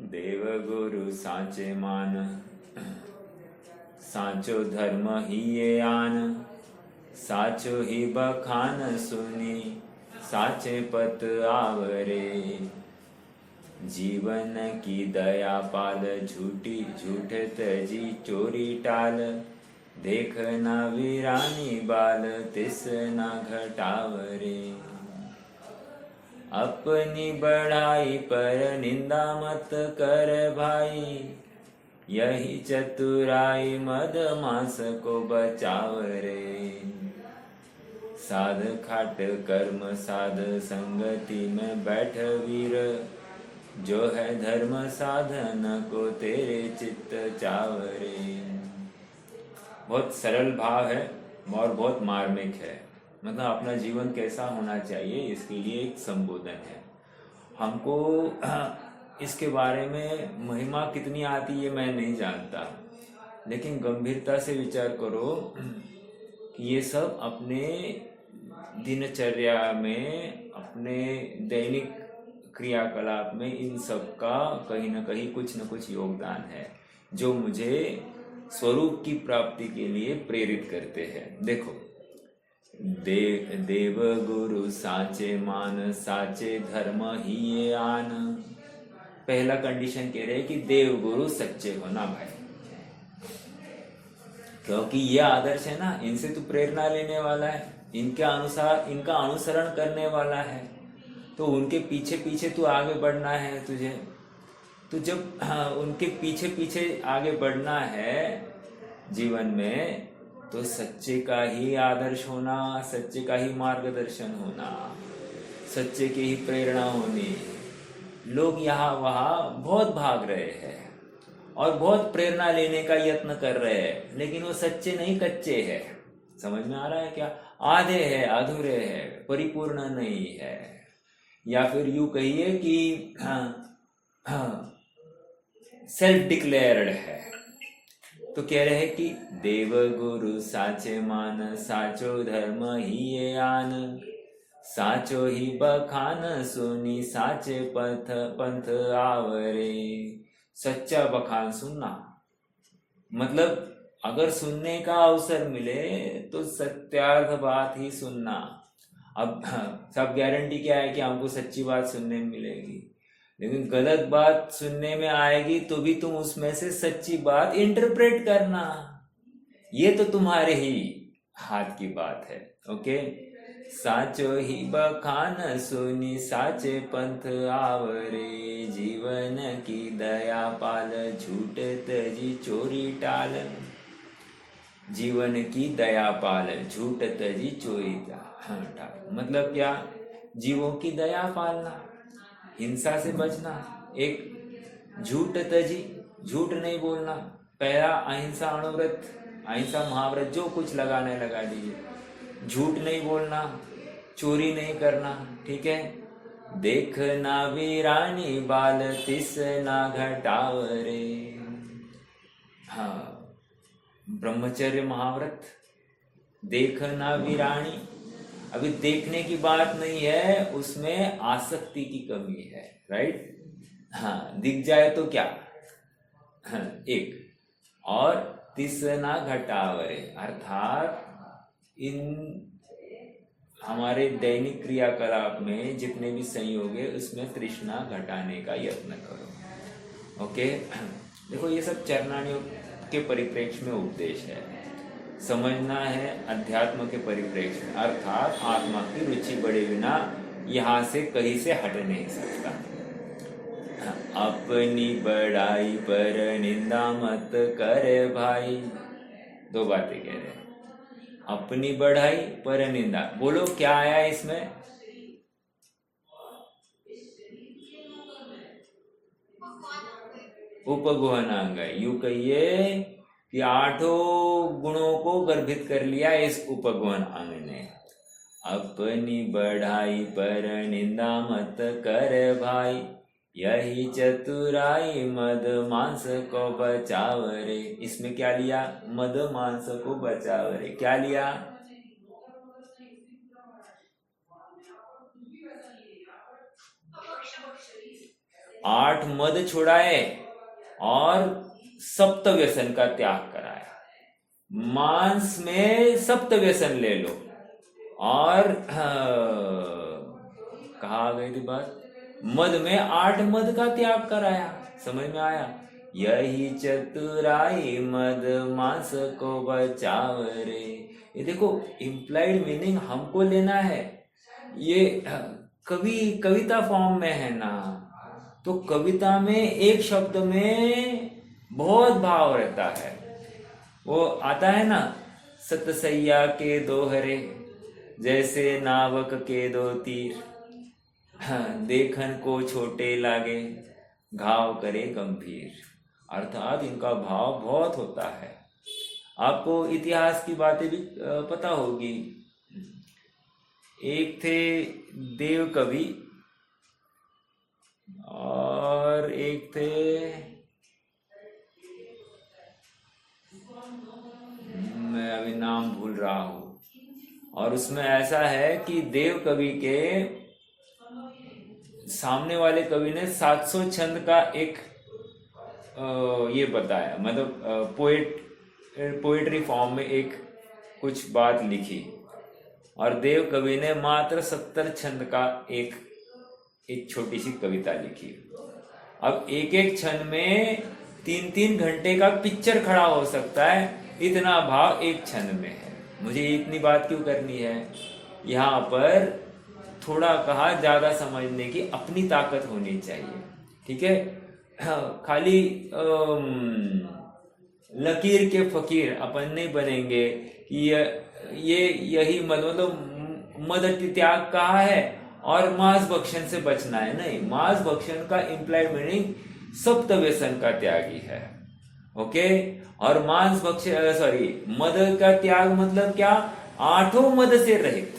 देव गुरु साचे मान, साचो धर्म ही ये आन, साचो ही बखान सुनी, साचे पत आवरे। जीवन की दया पाल, झूठी झूठ तजी चोरी टाल, देखना वीरानी बाल, तिस ना घटावरे। अपनी बढ़ाई पर निंदा मत कर भाई, यही चतुराई मद मांस को बचाव रे। साध खाट कर्म साध, संगति में बैठ वीर, जो है धर्म साधन को तेरे चित्त चावरे। बहुत सरल भाव है और बहुत मार्मिक है। मतलब अपना जीवन कैसा होना चाहिए इसके लिए एक संबोधन है। हमको इसके बारे में महिमा कितनी आती है मैं नहीं जानता, लेकिन गंभीरता से विचार करो कि ये सब अपने दिनचर्या में, अपने दैनिक क्रियाकलाप में इन सब का कहीं ना कहीं कुछ न कुछ योगदान है, जो मुझे स्वरूप की प्राप्ति के लिए प्रेरित करते हैं। देखो, देव गुरु साचे मान, साचे धर्म ही ये आन। पहला कंडीशन कह रहे हैं कि देव गुरु सच्चे होना भाई, क्योंकि ये आदर्श है ना, इनसे तू प्रेरणा लेने वाला है, इनके अनुसार इनका अनुसरण करने वाला है, तो उनके पीछे पीछे तू आगे बढ़ना है तुझे। तो जब उनके पीछे पीछे आगे बढ़ना है जीवन में, तो सच्चे का ही आदर्श होना, सच्चे का ही मार्गदर्शन होना, सच्चे की ही प्रेरणा होनी। लोग यहाँ वहाँ बहुत भाग रहे हैं और बहुत प्रेरणा लेने का यत्न कर रहे हैं, लेकिन वो सच्चे नहीं कच्चे हैं। समझ में आ रहा है क्या? आधे हैं, अधूरे हैं, परिपूर्ण नहीं है। या फिर यूं कहिए कि सेल्फ डिक्लेयर्ड है। तो कह रहे हैं कि देव गुरु साचे मान, साचो धर्म ही ये आन, साचो ही बखान सुनी, साचे पंथ आवरे। सच्चा बखान सुनना मतलब अगर सुनने का अवसर मिले तो सत्यार्थ बात ही सुनना। अब सब गारंटी क्या है कि हमको सच्ची बात सुनने में मिलेगी, लेकिन गलत बात सुनने में आएगी तो भी तुम उसमें से सच्ची बात इंटरप्रेट करना। ये तो तुम्हारे ही हाथ की बात है। ओके, साचो ही बखान सुनी, साचे पंथ आवरे। जीवन की दया पाल, झूठ तजी चोरी टाल। जीवन की दया पाल, झूठ तजी चोरी टाल। मतलब क्या? जीवों की दया पालना, हिंसा से बचना, एक झूठ तजी, झूठ नहीं बोलना। पहला अहिंसा अणुव्रत, अहिंसा महाव्रत, जो कुछ लगाने लगा दीजिए। झूठ नहीं बोलना, चोरी नहीं करना, ठीक है। देखना वीरानी बाल, तिस ना घटावरे। हाँ, ब्रह्मचर्य महाव्रत, देखना वीरानी। अभी देखने की बात नहीं है, उसमें आसक्ति की कमी है, राइट। हाँ, दिख जाए तो क्या, हाँ, एक। और तिसना घटावरे, अर्थात इन हमारे दैनिक क्रियाकलाप में जितने भी संयोग है उसमें तृष्णा घटाने का यत्न करो। ओके, देखो ये सब चरणानियों के परिप्रेक्ष्य में उपदेश है। समझना है अध्यात्म के परिप्रेक्ष्य में, अर्थात आत्मा की रुचि बढ़े बिना यहाँ से कहीं से हट नहीं सकता। अपनी बड़ाई पर निंदा मत कर भाई। दो बातें कह रहे हैं, अपनी बढ़ाई पर निंदा। बोलो क्या आया इसमें? उपगुहनांग। यूं कहिए कि आठों गुणों को गर्भित कर लिया इस उपगुहन अंग ने। अपनी बढ़ाई पर निंदा मत कर भाई, यही चतुराई मद मांस को बचावरे। इसमें क्या लिया? मद मांस को बचावरे। क्या लिया? 8 मद छुड़ाए और सप्त व्यसन का त्याग कराया। मांस में सप्त व्यसन ले लो और कहा गई थी बात, मद में 8 मद का त्याग कराया। समझ में आया? यही चतुराई मद मांस को बचाव रे। ये देखो इम्प्लाइड मीनिंग हमको लेना है, ये कविता फॉर्म में है ना, तो कविता में एक शब्द में बहुत भाव रहता है। वो आता है ना, सतसैया के दोहरे जैसे नावक के 2 तीर, देखन को छोटे लागे घाव करे गंभीर। अर्थात इनका भाव बहुत होता है। आपको इतिहास की बातें भी पता होगी। एक थे देव कवि और एक थे, मैं अभी नाम भूल रहा हूं, और उसमें ऐसा है कि देव कवि के सामने वाले कवि ने 700 छंद का एक ये बताया, मतलब पोएट्री फॉर्म में एक कुछ बात लिखी, और देव कवि ने मात्र 70 छंद का एक छोटी सी कविता लिखी। अब एक एक छंद में 3-3 घंटे का पिक्चर खड़ा हो सकता है, इतना भाव एक छंद में है। मुझे इतनी बात क्यों करनी है? यहाँ पर थोड़ा कहा, ज्यादा समझने की अपनी ताकत होनी चाहिए, ठीक है। खाली लकीर के फकीर अपन नहीं बनेंगे कि ये यही मतलब मद त्याग कहा है और मांस भक्षण से बचना है, नहीं। मांस भक्षण का इम्प्लाइड मीनिंग सप्त व्यसन का त्यागी है, ओके। और मांस भक्षण मद का त्याग मतलब क्या? 8 मद से रहित।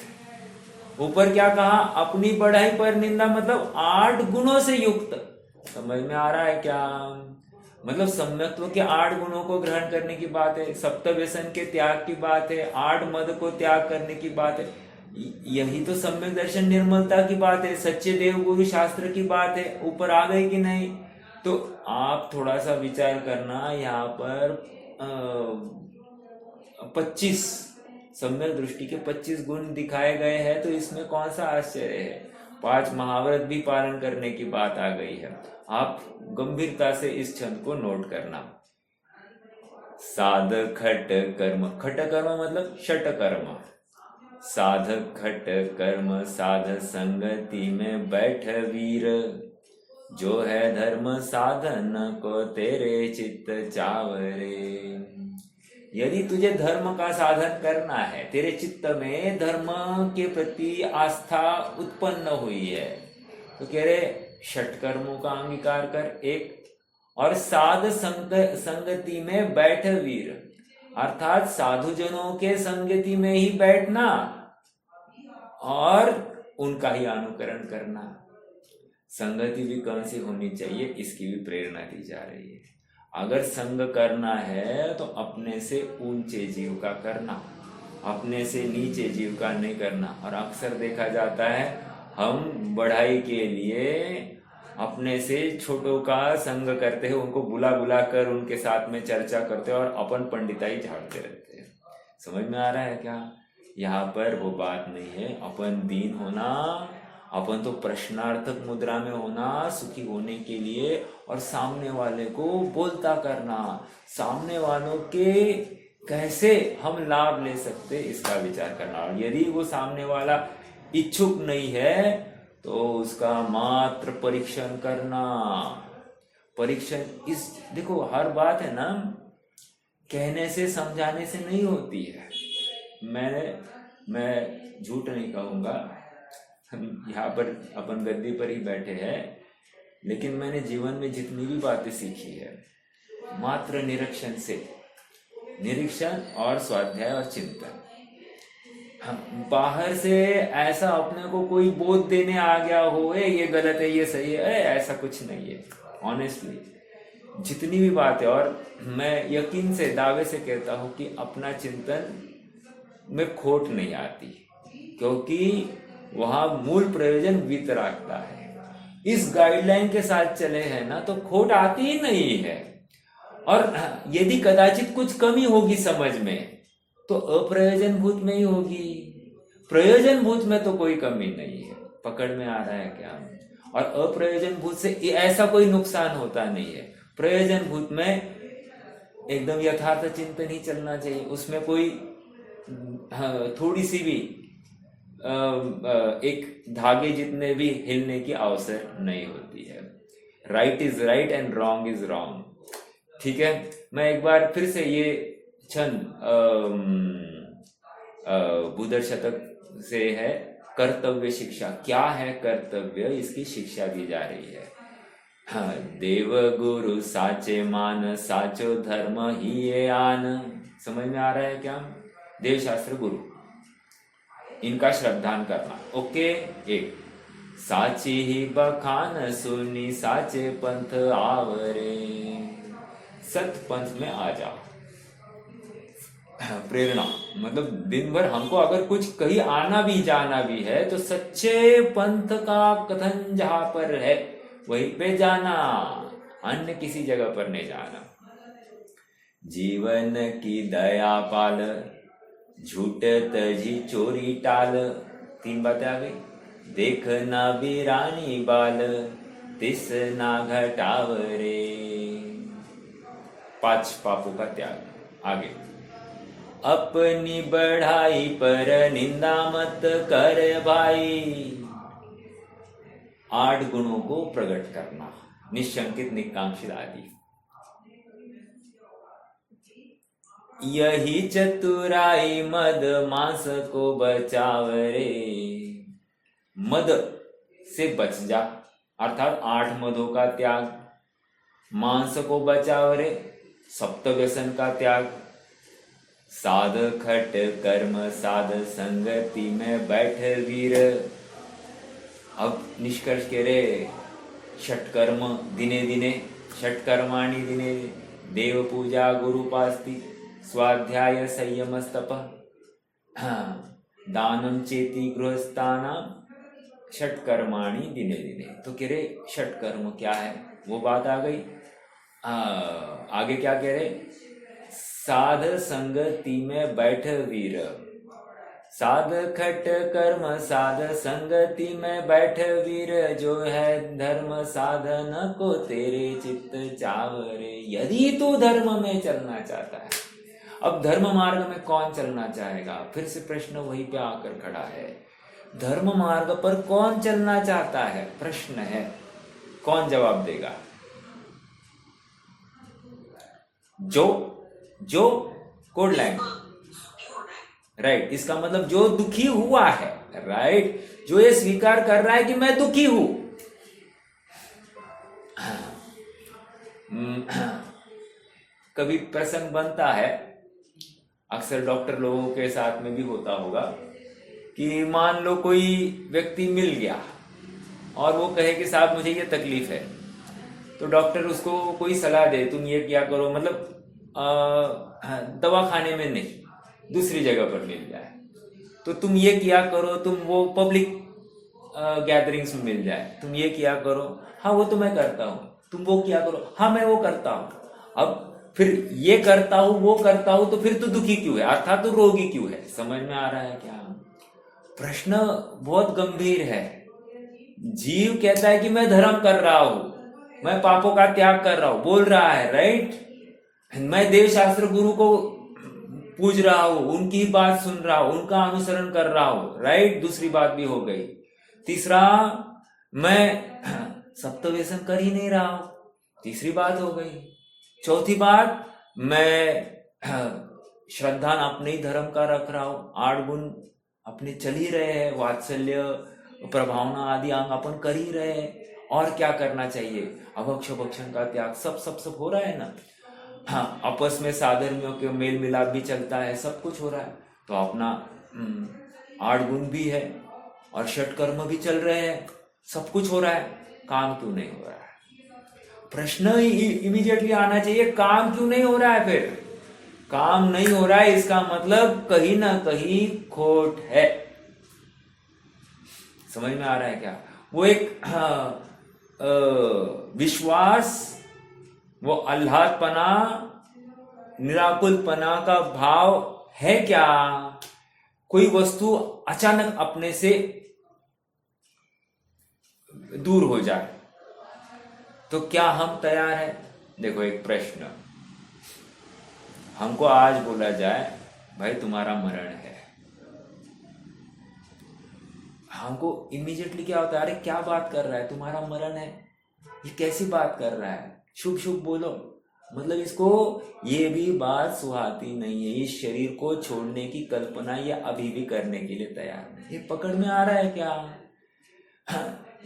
ऊपर क्या कहा? अपनी बढ़ाई पर निंदा, मतलब 8 गुणों से युक्त। समझ में आ रहा है क्या? मतलब सम्यक्त्व के 8 गुणों को ग्रहण करने की बात है, सप्त व्यसन के त्याग की बात है, 8 मद को त्याग करने की बात है। यही तो सम्यक दर्शन निर्मलता की बात है, सच्चे देव गुरु शास्त्र की बात है। ऊपर आ गए कि नहीं? तो आप थोड़ा सा विचार करना, यहाँ पर 25 सम्यक दृष्टि के 25 गुण दिखाए गए हैं, तो इसमें कौन सा आश्चर्य है? 5 महाव्रत भी पालन करने की बात आ गई है। आप गंभीरता से इस छंद को नोट करना। साध खट कर्म, खट कर्म मतलब षट कर्म। साध खट कर्म साध संगति में बैठ वीर, जो है धर्म साधन को तेरे चित्त चावरे। यदि तुझे धर्म का साधन करना है, तेरे चित्त में धर्म के प्रति आस्था उत्पन्न हुई है, तो कह रहे षट कर्मों का अंगीकार कर, एक। और साध संगति में बैठ वीर, अर्थात साधुजनों के संगति में ही बैठना और उनका ही अनुकरण करना। संगति भी कौन सी होनी चाहिए, इसकी भी प्रेरणा दी जा रही है। अगर संग करना है तो अपने से ऊंचे जीव का करना, अपने से नीचे जीव का नहीं करना। और अक्सर देखा जाता है हम बढ़ाई के लिए अपने से छोटों का संग करते हैं, उनको बुला बुला कर उनके साथ में चर्चा करते हैं और अपन पंडिताई झाड़ते रहते हैं। समझ में आ रहा है क्या? यहाँ पर वो बात नहीं है। अपन दीन होना, अपन तो प्रश्नार्थक मुद्रा में होना, सुखी होने के लिए, और सामने वाले को बोलता करना, सामने वालों के कैसे हम लाभ ले सकते इसका विचार करना। और यदि वो सामने वाला इच्छुक नहीं है तो उसका मात्र परीक्षण करना। परीक्षण इस देखो, हर बात है ना कहने से समझाने से नहीं होती है। मैं झूठ नहीं कहूँगा, यहाँ पर अपन गद्दी पर ही बैठे हैं, लेकिन मैंने जीवन में जितनी भी बातें सीखी है मात्र निरीक्षण से, निरीक्षण और स्वाध्याय और चिंतन। हम बाहर से ऐसा अपने को कोई बोध देने आ गया हो, ये गलत है ये सही है, ऐसा कुछ नहीं है। ऑनेस्टली जितनी भी बातें, और मैं यकीन से दावे से कहता हूँ कि अपना चिंतन में खोट नहीं आती, क्योंकि वहाँ मूल प्रयोजन वितरागता है। इस गाइडलाइन के साथ चले हैं ना तो खोट आती ही नहीं है। और यदि कदाचित कुछ कमी होगी समझ में तो अप्रयोजनभूत में ही होगी, प्रयोजनभूत में तो कोई कमी नहीं है। पकड़ में आ रहा है क्या? और अप्रयोजनभूत से ऐसा कोई नुकसान होता नहीं है। प्रयोजनभूत में एकदम यथार्थ चिंतन ही चलना चाहिए, उसमें कोई थोड़ी सी भी एक धागे जितने भी हिलने की अवसर नहीं होती है। Right is right and wrong is wrong. ठीक है, मैं एक बार फिर से ये छंद बुधर शतक से है, कर्तव्य शिक्षा। क्या है कर्तव्य, इसकी शिक्षा दी जा रही है। हाँ, देव गुरु साचे मान, साचो धर्म ही ये आन। समझ में आ रहा है क्या? देव शास्त्र गुरु, इनका श्रद्धान करना। ओके। एक साची ही बखान सुनी, साचे पंथ आवरे। सत पंथ में आ जाओ। प्रेरणा मतलब दिन भर हमको अगर कुछ कहीं आना भी जाना भी है तो सच्चे पंथ का कथन जहां पर है वहीं पे जाना, अन्य किसी जगह पर नहीं जाना। जीवन की दया पाल, झूठ तजी चोरी टाल। 3 बातें आ गई। देखना वीरानी बाल, तिस ना घटावरे। 5 पापों का त्याग। आगे, अपनी बढ़ाई पर निंदा मत कर भाई। 8 गुणों को प्रकट करना, निशंकित, निकांक्षित आदि। यही चतुराई मद मांस को बचाव रे। मद से बच जा, अर्थात 8 मदों का त्याग। मांस को बचाव रे, सप्त व्यसन का त्याग। साध खट कर्म साध संगति में बैठ वीर। अब निष्कर्ष के रे, षटकर्म दिने दिने, षटकर्माणि दिने, देव पूजा गुरुपास्ति, स्वाध्याय संयम तप, दानम चेति गृहस्थानां, षटकर्माणि दिने दिने। तो कह रहे षटकर्म क्या है, वो बात आ गई। आगे क्या कह रहे? साध संगति में बैठ वीर। साध खट कर्म साध संगति में बैठ वीर, जो है धर्म साधन को तेरे चित्त चावरे। यदि तू धर्म में चलना चाहता है, अब धर्म मार्ग में कौन चलना चाहेगा? फिर से प्रश्न वहीं पे आकर खड़ा है। धर्म मार्ग पर कौन चलना चाहता है, प्रश्न है। कौन जवाब देगा? जो कोड लाइन, राइट। इसका मतलब जो दुखी हुआ है, राइट, जो ये स्वीकार कर रहा है कि मैं दुखी हूं। कभी प्रसंग बनता है, अक्सर डॉक्टर लोगों के साथ में भी होता होगा, कि मान लो कोई व्यक्ति मिल गया और वो कहे कि साहब मुझे ये तकलीफ है, तो डॉक्टर उसको कोई सलाह दे, तुम ये क्या करो, मतलब दवाखाने में नहीं, दूसरी जगह पर मिल जाए तो तुम ये किया करो, तुम वो पब्लिक गैदरिंग्स में मिल जाए, तुम ये किया करो। हाँ वो तो मैं करता हूँ। तुम वो किया करो। हाँ मैं वो करता हूँ। अब फिर ये करता हूँ वो करता हूँ, तो फिर तू दुखी क्यों है, अर्थात तू रोगी क्यों है? समझ में आ रहा है क्या? प्रश्न बहुत गंभीर है। जीव कहता है कि मैं धर्म कर रहा हूं, मैं पापों का त्याग कर रहा हूं, बोल रहा है, राइट। मैं देव शास्त्र गुरु को पूज रहा हूं, उनकी बात सुन रहा हूं, उनका अनुसरण कर रहा हूं, राइट। दूसरी बात भी हो गई। तीसरा, मैं सप्त व्यसन कर ही नहीं रहा हूं, तीसरी बात हो गई। चौथी बात, मैं श्रद्धान अपने ही धर्म का रख रहा हूं, 8 गुण अपने चल ही रहे हैं, वात्सल्य प्रभावना आदि अंग अपन कर ही रहे हैं। और क्या करना चाहिए? अभक्ष भक्षण का त्याग, सब हो रहा है ना। हाँ, आपस में साधर्मियों के मेल मिलाप भी चलता है, सब कुछ हो रहा है। तो अपना 8 गुण भी है और षटकर्म भी चल रहे हैं, सब कुछ हो रहा है, काम क्यों नहीं हो रहा है? प्रश्न इमीडिएटली आना चाहिए, काम क्यों नहीं हो रहा है? फिर काम नहीं हो रहा है, इसका मतलब कहीं ना कहीं खोट है। समझ में आ रहा है क्या? वो एक विश्वास, वो आह्लादपना, निराकुलपना का भाव है क्या? कोई वस्तु अचानक अपने से दूर हो जाए तो क्या हम तैयार हैं? देखो एक प्रश्न, हमको आज बोला जाए भाई तुम्हारा मरण है, हमको इमीडिएटली क्या होता है, अरे क्या बात कर रहा है, तुम्हारा मरण है, ये कैसी बात कर रहा है, शुभ शुभ बोलो। मतलब इसको ये भी बात सुहाती नहीं है, इस शरीर को छोड़ने की कल्पना ये अभी भी करने के लिए तैयार नहीं। ये पकड़ में आ रहा है क्या?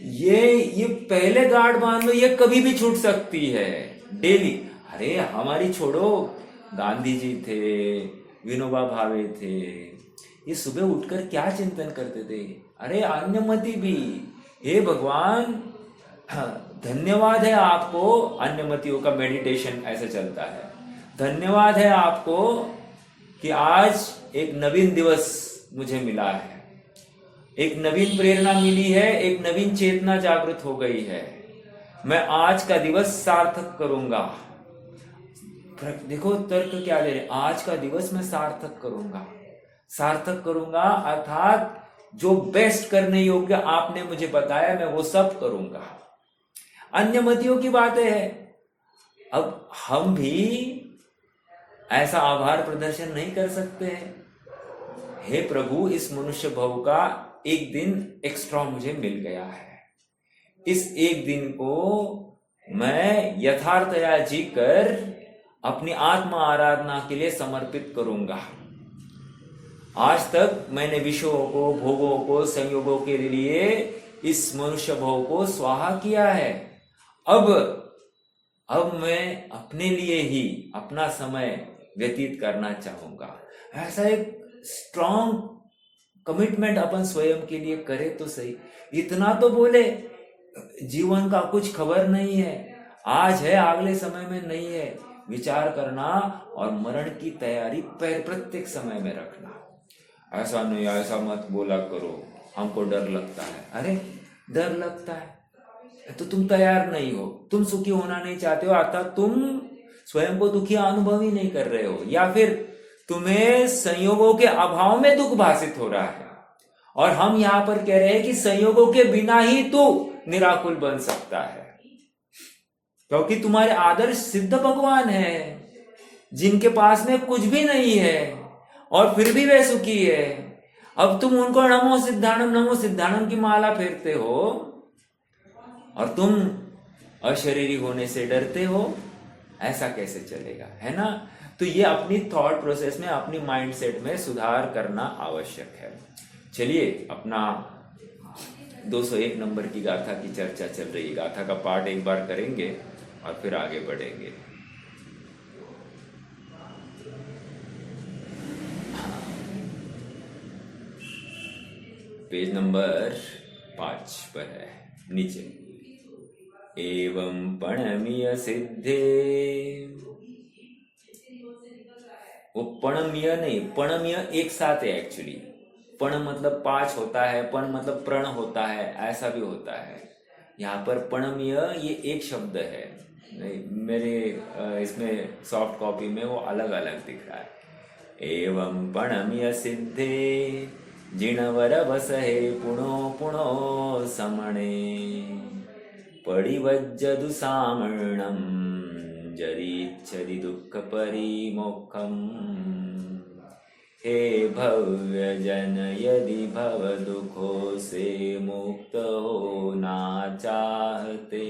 ये पहले गार्ड बांध लो, ये कभी भी छूट सकती है डेली। अरे हमारी छोड़ो, गांधी जी थे, विनोबा भावे थे, ये सुबह उठकर क्या चिंतन करते थे? अरे अन्यमति भी, हे भगवान धन्यवाद है आपको, अन्यमतियों का मेडिटेशन ऐसे चलता है। धन्यवाद है आपको कि आज एक नवीन दिवस मुझे मिला है, एक नवीन प्रेरणा मिली है, एक नवीन चेतना जागृत हो गई है, मैं आज का दिवस सार्थक करूंगा। देखो तर्क क्या दे रहे, आज का दिवस मैं सार्थक करूंगा। सार्थक करूंगा अर्थात जो बेस्ट करने योग्य आपने मुझे बताया मैं वो सब करूंगा। अन्यमतियों की बातें है। अब हम भी ऐसा आभार प्रदर्शन नहीं कर सकते हैं, हे प्रभु इस मनुष्य भव का एक दिन एक्स्ट्रा मुझे मिल गया है, इस एक दिन को मैं यथार्थया जी कर अपनी आत्मा आराधना के लिए समर्पित करूंगा। आज तक मैंने विषयों को, भोगों को, संयोगों के लिए इस मनुष्य भव को स्वाहा किया है। अब मैं अपने लिए ही अपना समय व्यतीत करना चाहूंगा। ऐसा एक स्ट्रॉन्ग कमिटमेंट अपन स्वयं के लिए करे तो सही। इतना तो बोले, जीवन का कुछ खबर नहीं है, आज है अगले समय में नहीं है, विचार करना और मरण की तैयारी प्रत्येक समय में रखना। ऐसा नहीं, ऐसा मत बोला करो, हमको डर लगता है। अरे डर लगता है तो तुम तैयार नहीं हो, तुम सुखी होना नहीं चाहते हो, अर्थात तुम स्वयं को दुखी अनुभव ही नहीं कर रहे हो, या फिर तुम्हें संयोगों के अभाव में दुख भाषित हो रहा है। और हम यहां पर कह रहे हैं कि संयोगों के बिना ही तू निराकुल बन सकता है, क्योंकि तुम्हारे आदर्श सिद्ध भगवान है जिनके पास में कुछ भी नहीं है और फिर भी वे सुखी है। अब तुम उनको नमो सिद्धानम की माला फेरते हो और तुम अशरीरी होने से डरते हो, ऐसा कैसे चलेगा, है ना? तो ये अपनी थॉट प्रोसेस में, अपनी माइंडसेट में सुधार करना आवश्यक है। चलिए अपना 201 नंबर की गाथा की चर्चा चल रही है, गाथा का पाठ एक बार करेंगे और फिर आगे बढ़ेंगे। पेज नंबर 5 पर है नीचे। एवं पणमीय सिद्धे, वो पणमीय नहीं, पणमीय एक साथ है एक्चुअली। पण मतलब 5 होता है, पण मतलब प्रण होता है, ऐसा भी होता है। यहाँ पर पणमीय ये एक शब्द है, मेरे इसमें सॉफ्ट कॉपी में वो अलग अलग दिख रहा है। एवं पणमीय सिद्धे जिणवर बसहे पुणो पुणो समणे, पडिवज्जदु सामर्णं जरीच्छदि दुःख परिमोक्षम्। हे भव्य जन यदि भव दुखों से मुक्त होना चाहते,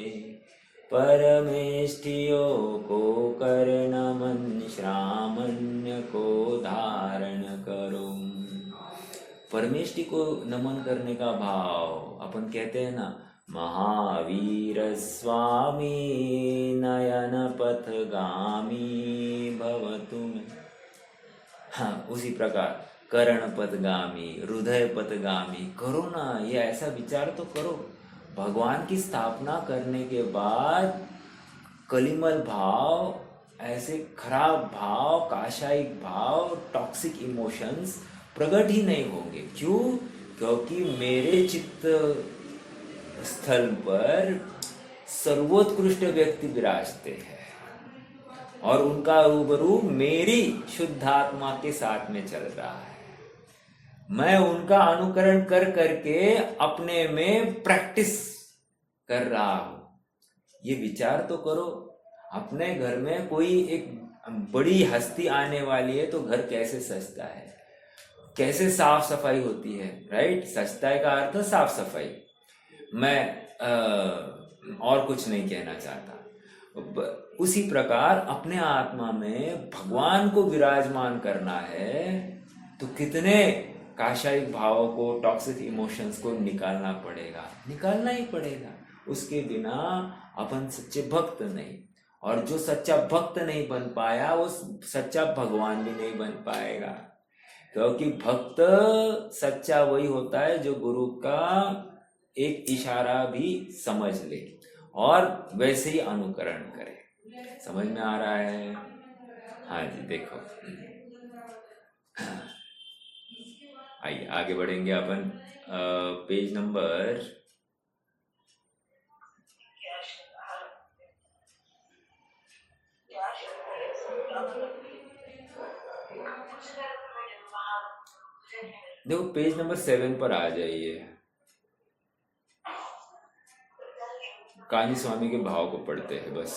परमेष्ठियों को कर नमन श्रामण्य को धारण करो। परमेष्टि को नमन करने का भाव, अपन कहते हैं ना, महावीर स्वामी नयन पथगामी भवतु में। हाँ, उसी प्रकार करण पथगामी, हृदय पथगामी करो ना, ये ऐसा विचार तो करो। भगवान की स्थापना करने के बाद कलिमल भाव, ऐसे खराब भाव, काशायिक भाव, टॉक्सिक इमोशंस प्रकट ही नहीं होंगे। क्यों? क्योंकि मेरे चित्त स्थल पर सर्वोत्कृष्ट व्यक्ति विराजते हैं और उनका रूबरू मेरी शुद्ध आत्मा के साथ में चल रहा है। मैं उनका अनुकरण कर करके अपने में प्रैक्टिस कर रहा हूं। ये विचार तो करो, अपने घर में कोई एक बड़ी हस्ती आने वाली है तो घर कैसे सजता है, कैसे साफ सफाई होती है, राइट। सजता का अर्थ साफ सफाई। मैं और कुछ नहीं कहना चाहता। उसी प्रकार अपने आत्मा में भगवान को विराजमान करना है तो कितने काशायिक भावों को, टॉक्सिक इमोशंस को निकालना ही पड़ेगा। उसके बिना अपन सच्चे भक्त नहीं, और जो सच्चा भक्त नहीं बन पाया वो सच्चा भगवान भी नहीं बन पाएगा। क्योंकि भक्त सच्चा वही होता है जो गुरु का एक इशारा भी समझ ले और वैसे ही अनुकरण करे। समझ में आ रहा है? हाँ जी, देखो आइए आगे बढ़ेंगे अपन। पेज नंबर देखो, पेज नंबर 7 पर आ जाइए। कान्ही स्वामी के भाव को पढ़ते हैं बस,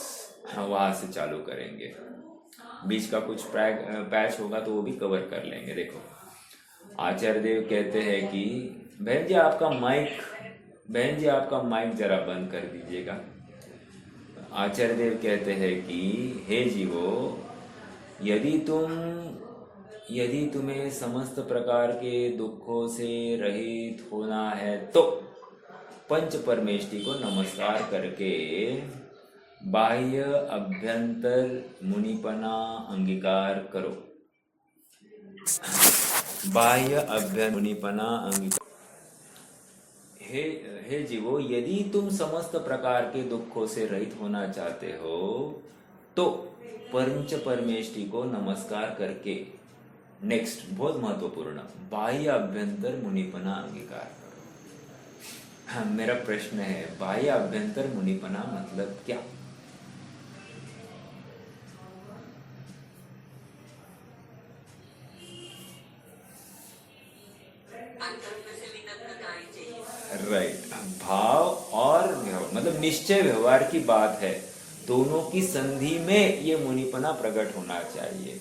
वहां से चालू करेंगे। बीच का कुछ पैच होगा तो वो भी कवर कर लेंगे। देखो, आचार्य देव कहते हैं कि बहन जी आपका माइक जरा बंद कर दीजिएगा। आचार्य देव कहते हैं कि हे जीवो, यदि तुम्हें समस्त प्रकार के दुखों से रहित होना है तो पंच परमेष्टि को नमस्कार करके बाह्य अभ्यंतर मुनिपना अंगीकार करो। बाह्य अभ्यंतर मुनिपना अंगीकार। हे जीवो, यदि तुम समस्त प्रकार के दुखों से रहित होना चाहते हो तो पंच परमेष्टि को नमस्कार करके, नेक्स्ट बहुत महत्वपूर्ण, बाह्य अभ्यंतर मुनिपना अंगीकार करो। हाँ, मेरा प्रश्न है, बाह्य अभ्यंतर मुनिपना मतलब क्या? राइट, भाव और मतलब निश्चय व्यवहार की बात है। दोनों की संधि में ये मुनिपना प्रकट होना चाहिए।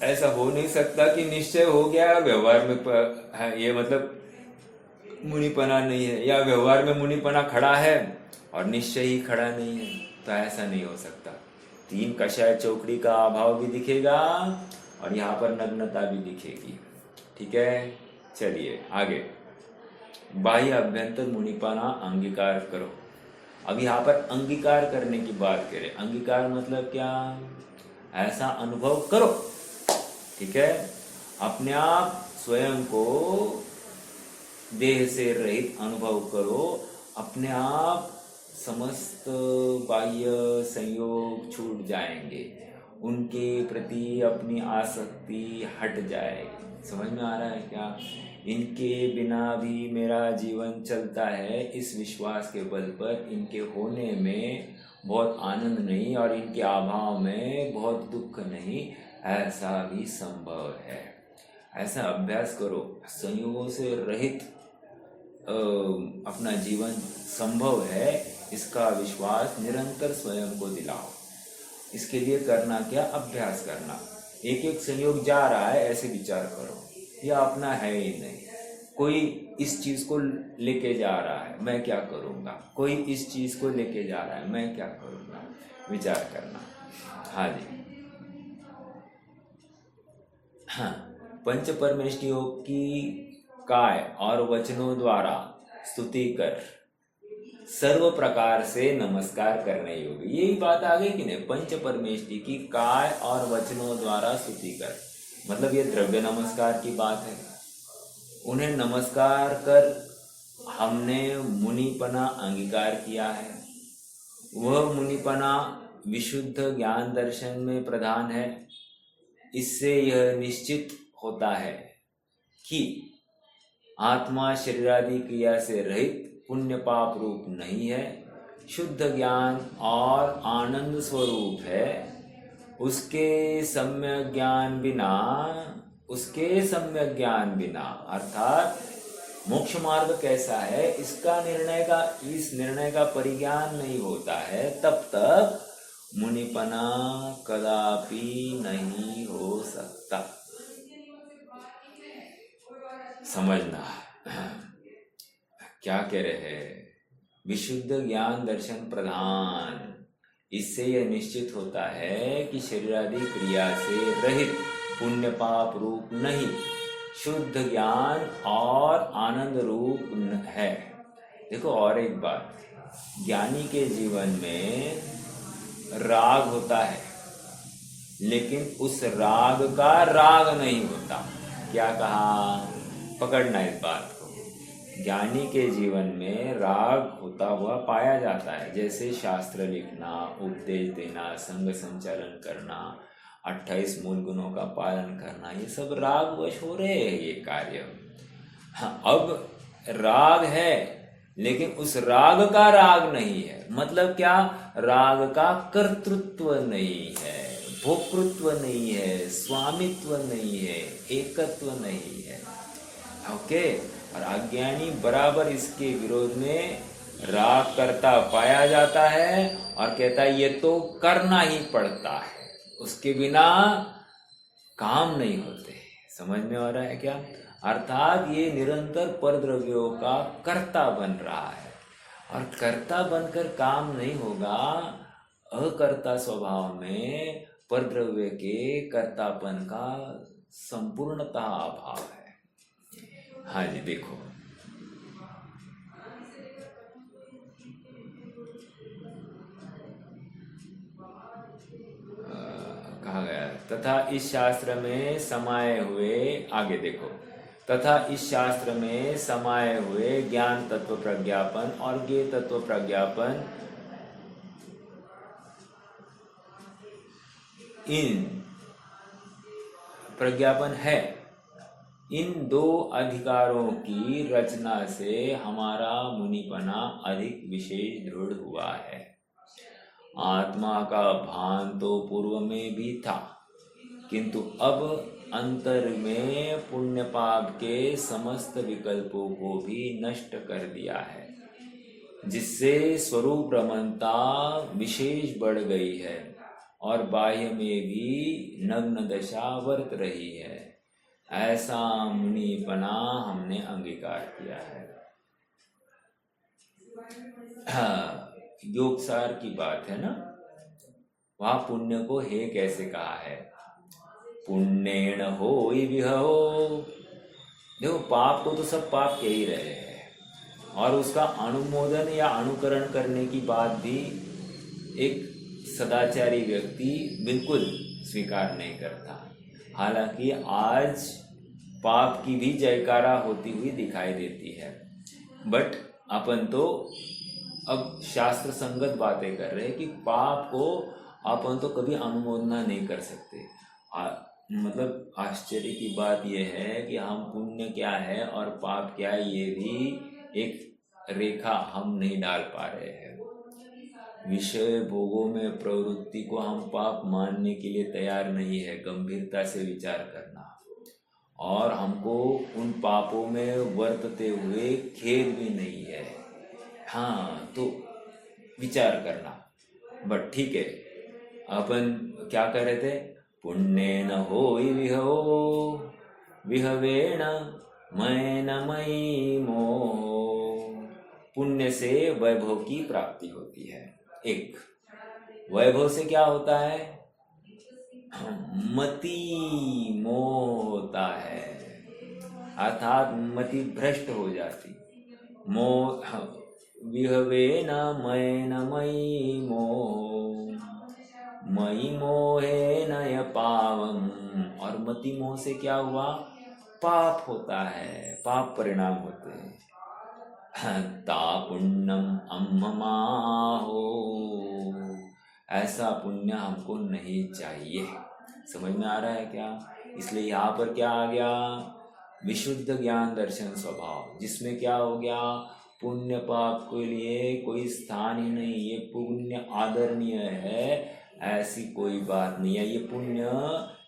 ऐसा हो नहीं सकता कि निश्चय हो गया व्यवहार में ये मतलब मुनिपना नहीं है, या व्यवहार में मुनिपना खड़ा है और निश्चय ही खड़ा नहीं है। तो ऐसा नहीं हो सकता। 3 कषाय चौकड़ी का अभाव भी दिखेगा और यहाँ पर नग्नता भी दिखेगी। ठीक है, चलिए आगे। बाह्य अभ्यंतर मुनिपना अंगीकार करो। अब यहाँ पर अंगीकार करने की बात करें। अंगीकार मतलब क्या? ऐसा अनुभव करो, ठीक है, अपने आप स्वयं को देह से रहित अनुभव करो। अपने आप समस्त बाह्य संयोग छूट जाएंगे, उनके प्रति अपनी आसक्ति हट जाएगी। समझ में आ रहा है क्या? इनके बिना भी मेरा जीवन चलता है, इस विश्वास के बल पर इनके होने में बहुत आनंद नहीं और इनके अभाव में बहुत दुख नहीं, ऐसा भी संभव है। ऐसा अभ्यास करो। संयोगों से रहित अपना जीवन संभव है, इसका विश्वास निरंतर स्वयं को दिलाओ। इसके लिए करना क्या? अभ्यास करना। एक एक संयोग जा रहा है ऐसे विचार करो, यह अपना है ही नहीं। कोई इस चीज को लेके जा रहा है, मैं क्या करूँगा? कोई इस चीज को लेके जा रहा है, मैं क्या करूँगा? विचार करना। हाँ जी, हाँ, पंच परमेष्टियों की काय और वचनों द्वारा स्तुति कर सर्व प्रकार से नमस्कार करने योग्य। यही बात आ गई कि नहीं? पंच परमेष्टि की काय और वचनों द्वारा स्तुति कर, मतलब ये द्रव्य नमस्कार की बात है। उन्हें नमस्कार कर हमने मुनिपना अंगीकार किया है। वह मुनिपना विशुद्ध ज्ञान दर्शन में प्रधान है। इससे यह निश्चित होता है कि आत्मा शरीरादि क्रिया से रहित पुण्य पाप रूप नहीं है। शुद्ध ज्ञान और आनंद स्वरूप है, उसके सम्यक ज्ञान बिना अर्थात मोक्ष मार्ग कैसा है इस निर्णय का परिज्ञान नहीं होता है, तब तक मुनिपना कदापि नहीं हो सकता। समझना क्या कह रहे हैं, विशुद्ध ज्ञान दर्शन प्रधान। इससे यह निश्चित होता है कि शरीरादि क्रिया से रहित पुण्य पाप रूप नहीं, शुद्ध ज्ञान और आनंद रूप है। देखो और एक बात, ज्ञानी के जीवन में राग होता है, लेकिन उस राग का राग नहीं होता। क्या कहा, पकड़ना इस बात को। ज्ञानी के जीवन में राग होता हुआ पाया जाता है, जैसे शास्त्र लिखना, उपदेश देना, संग संचालन करना, 28 मूल गुणों का पालन करना, ये सब रागवश हो रहे हैं ये कार्य। हाँ, अब राग है लेकिन उस राग का राग नहीं है। मतलब क्या, राग का कर्तृत्व नहीं है, भोक्तृत्व नहीं है, स्वामित्व नहीं है, एकत्व नहीं है। ओके, और अज्ञानी बराबर इसके विरोध में राग करता पाया जाता है और कहता है ये तो करना ही पड़ता है, उसके बिना काम नहीं होते। समझ में आ रहा है क्या? अर्थात ये निरंतर परद्रव्यों का कर्ता बन रहा है, और कर्ता बनकर काम नहीं होगा। अकर्ता स्वभाव में परद्रव्य के कर्तापन का संपूर्णतः अभाव है। हाँ जी, देखो कहा गया, तथा इस शास्त्र में समाये हुए, आगे देखो, तथा इस शास्त्र में समाये हुए ज्ञान तत्व प्रज्ञापन और ज्ञेय तत्व प्रज्ञापन, इन प्रज्ञापन है, इन दो अधिकारों की रचना से हमारा मुनिपना अधिक विशेष दृढ़ हुआ है। आत्मा का भान तो पूर्व में भी था, किंतु अब अंतर में पुण्य पाप के समस्त विकल्पों को भी नष्ट कर दिया है, जिससे स्वरूप रमणता विशेष बढ़ गई है और बाह्य में भी नग्न दशा वर्त रही है। ऐसा मुनिपना हमने अंगीकार किया है। योगसार की बात है ना, वहां पुण्य को हे कैसे कहा है, पुण्येन होई विहो। देखो पाप को तो सब पाप कह ही रहे हैं, और उसका अनुमोदन या अनुकरण करने की बात भी एक सदाचारी व्यक्ति बिल्कुल स्वीकार नहीं करता। हालांकि आज पाप की भी जयकारा होती हुई दिखाई देती है, बट अपन तो अब शास्त्र संगत बातें कर रहे हैं कि पाप को अपन तो कभी अनुमोदना नहीं कर सकते। मतलब आश्चर्य की बात यह है कि हम पुण्य क्या है और पाप क्या है ये भी एक रेखा हम नहीं डाल पा रहे हैं। विषय भोगों में प्रवृत्ति को हम पाप मानने के लिए तैयार नहीं है, गंभीरता से विचार करना, और हमको उन पापों में वर्तते हुए खेद भी नहीं है। हाँ, तो विचार करना। बट ठीक है, अपन क्या कर रहे थे, पुण्येन होई विहो विहवेण मैन मयि मोह। पुण्य से वैभव की प्राप्ति होती है। एक वैभव से क्या होता है, मति मोह होता है, अर्थात मति भ्रष्ट हो जाती। मोह विहवेन मैन मयि मोह, मयि मोहेन य पावम। और मति मोह से क्या हुआ, पाप होता है, पाप परिणाम होते हैं। ता पुण्यम अम्ममाहो, ऐसा पुण्य हमको नहीं चाहिए। समझ में आ रहा है क्या? इसलिए यहाँ पर क्या आ गया, विशुद्ध ज्ञान दर्शन स्वभाव, जिसमें क्या हो गया, पुण्य पाप के लिए कोई स्थान ही नहीं। ये पुण्य आदरणीय है ऐसी कोई बात नहीं है, ये पुण्य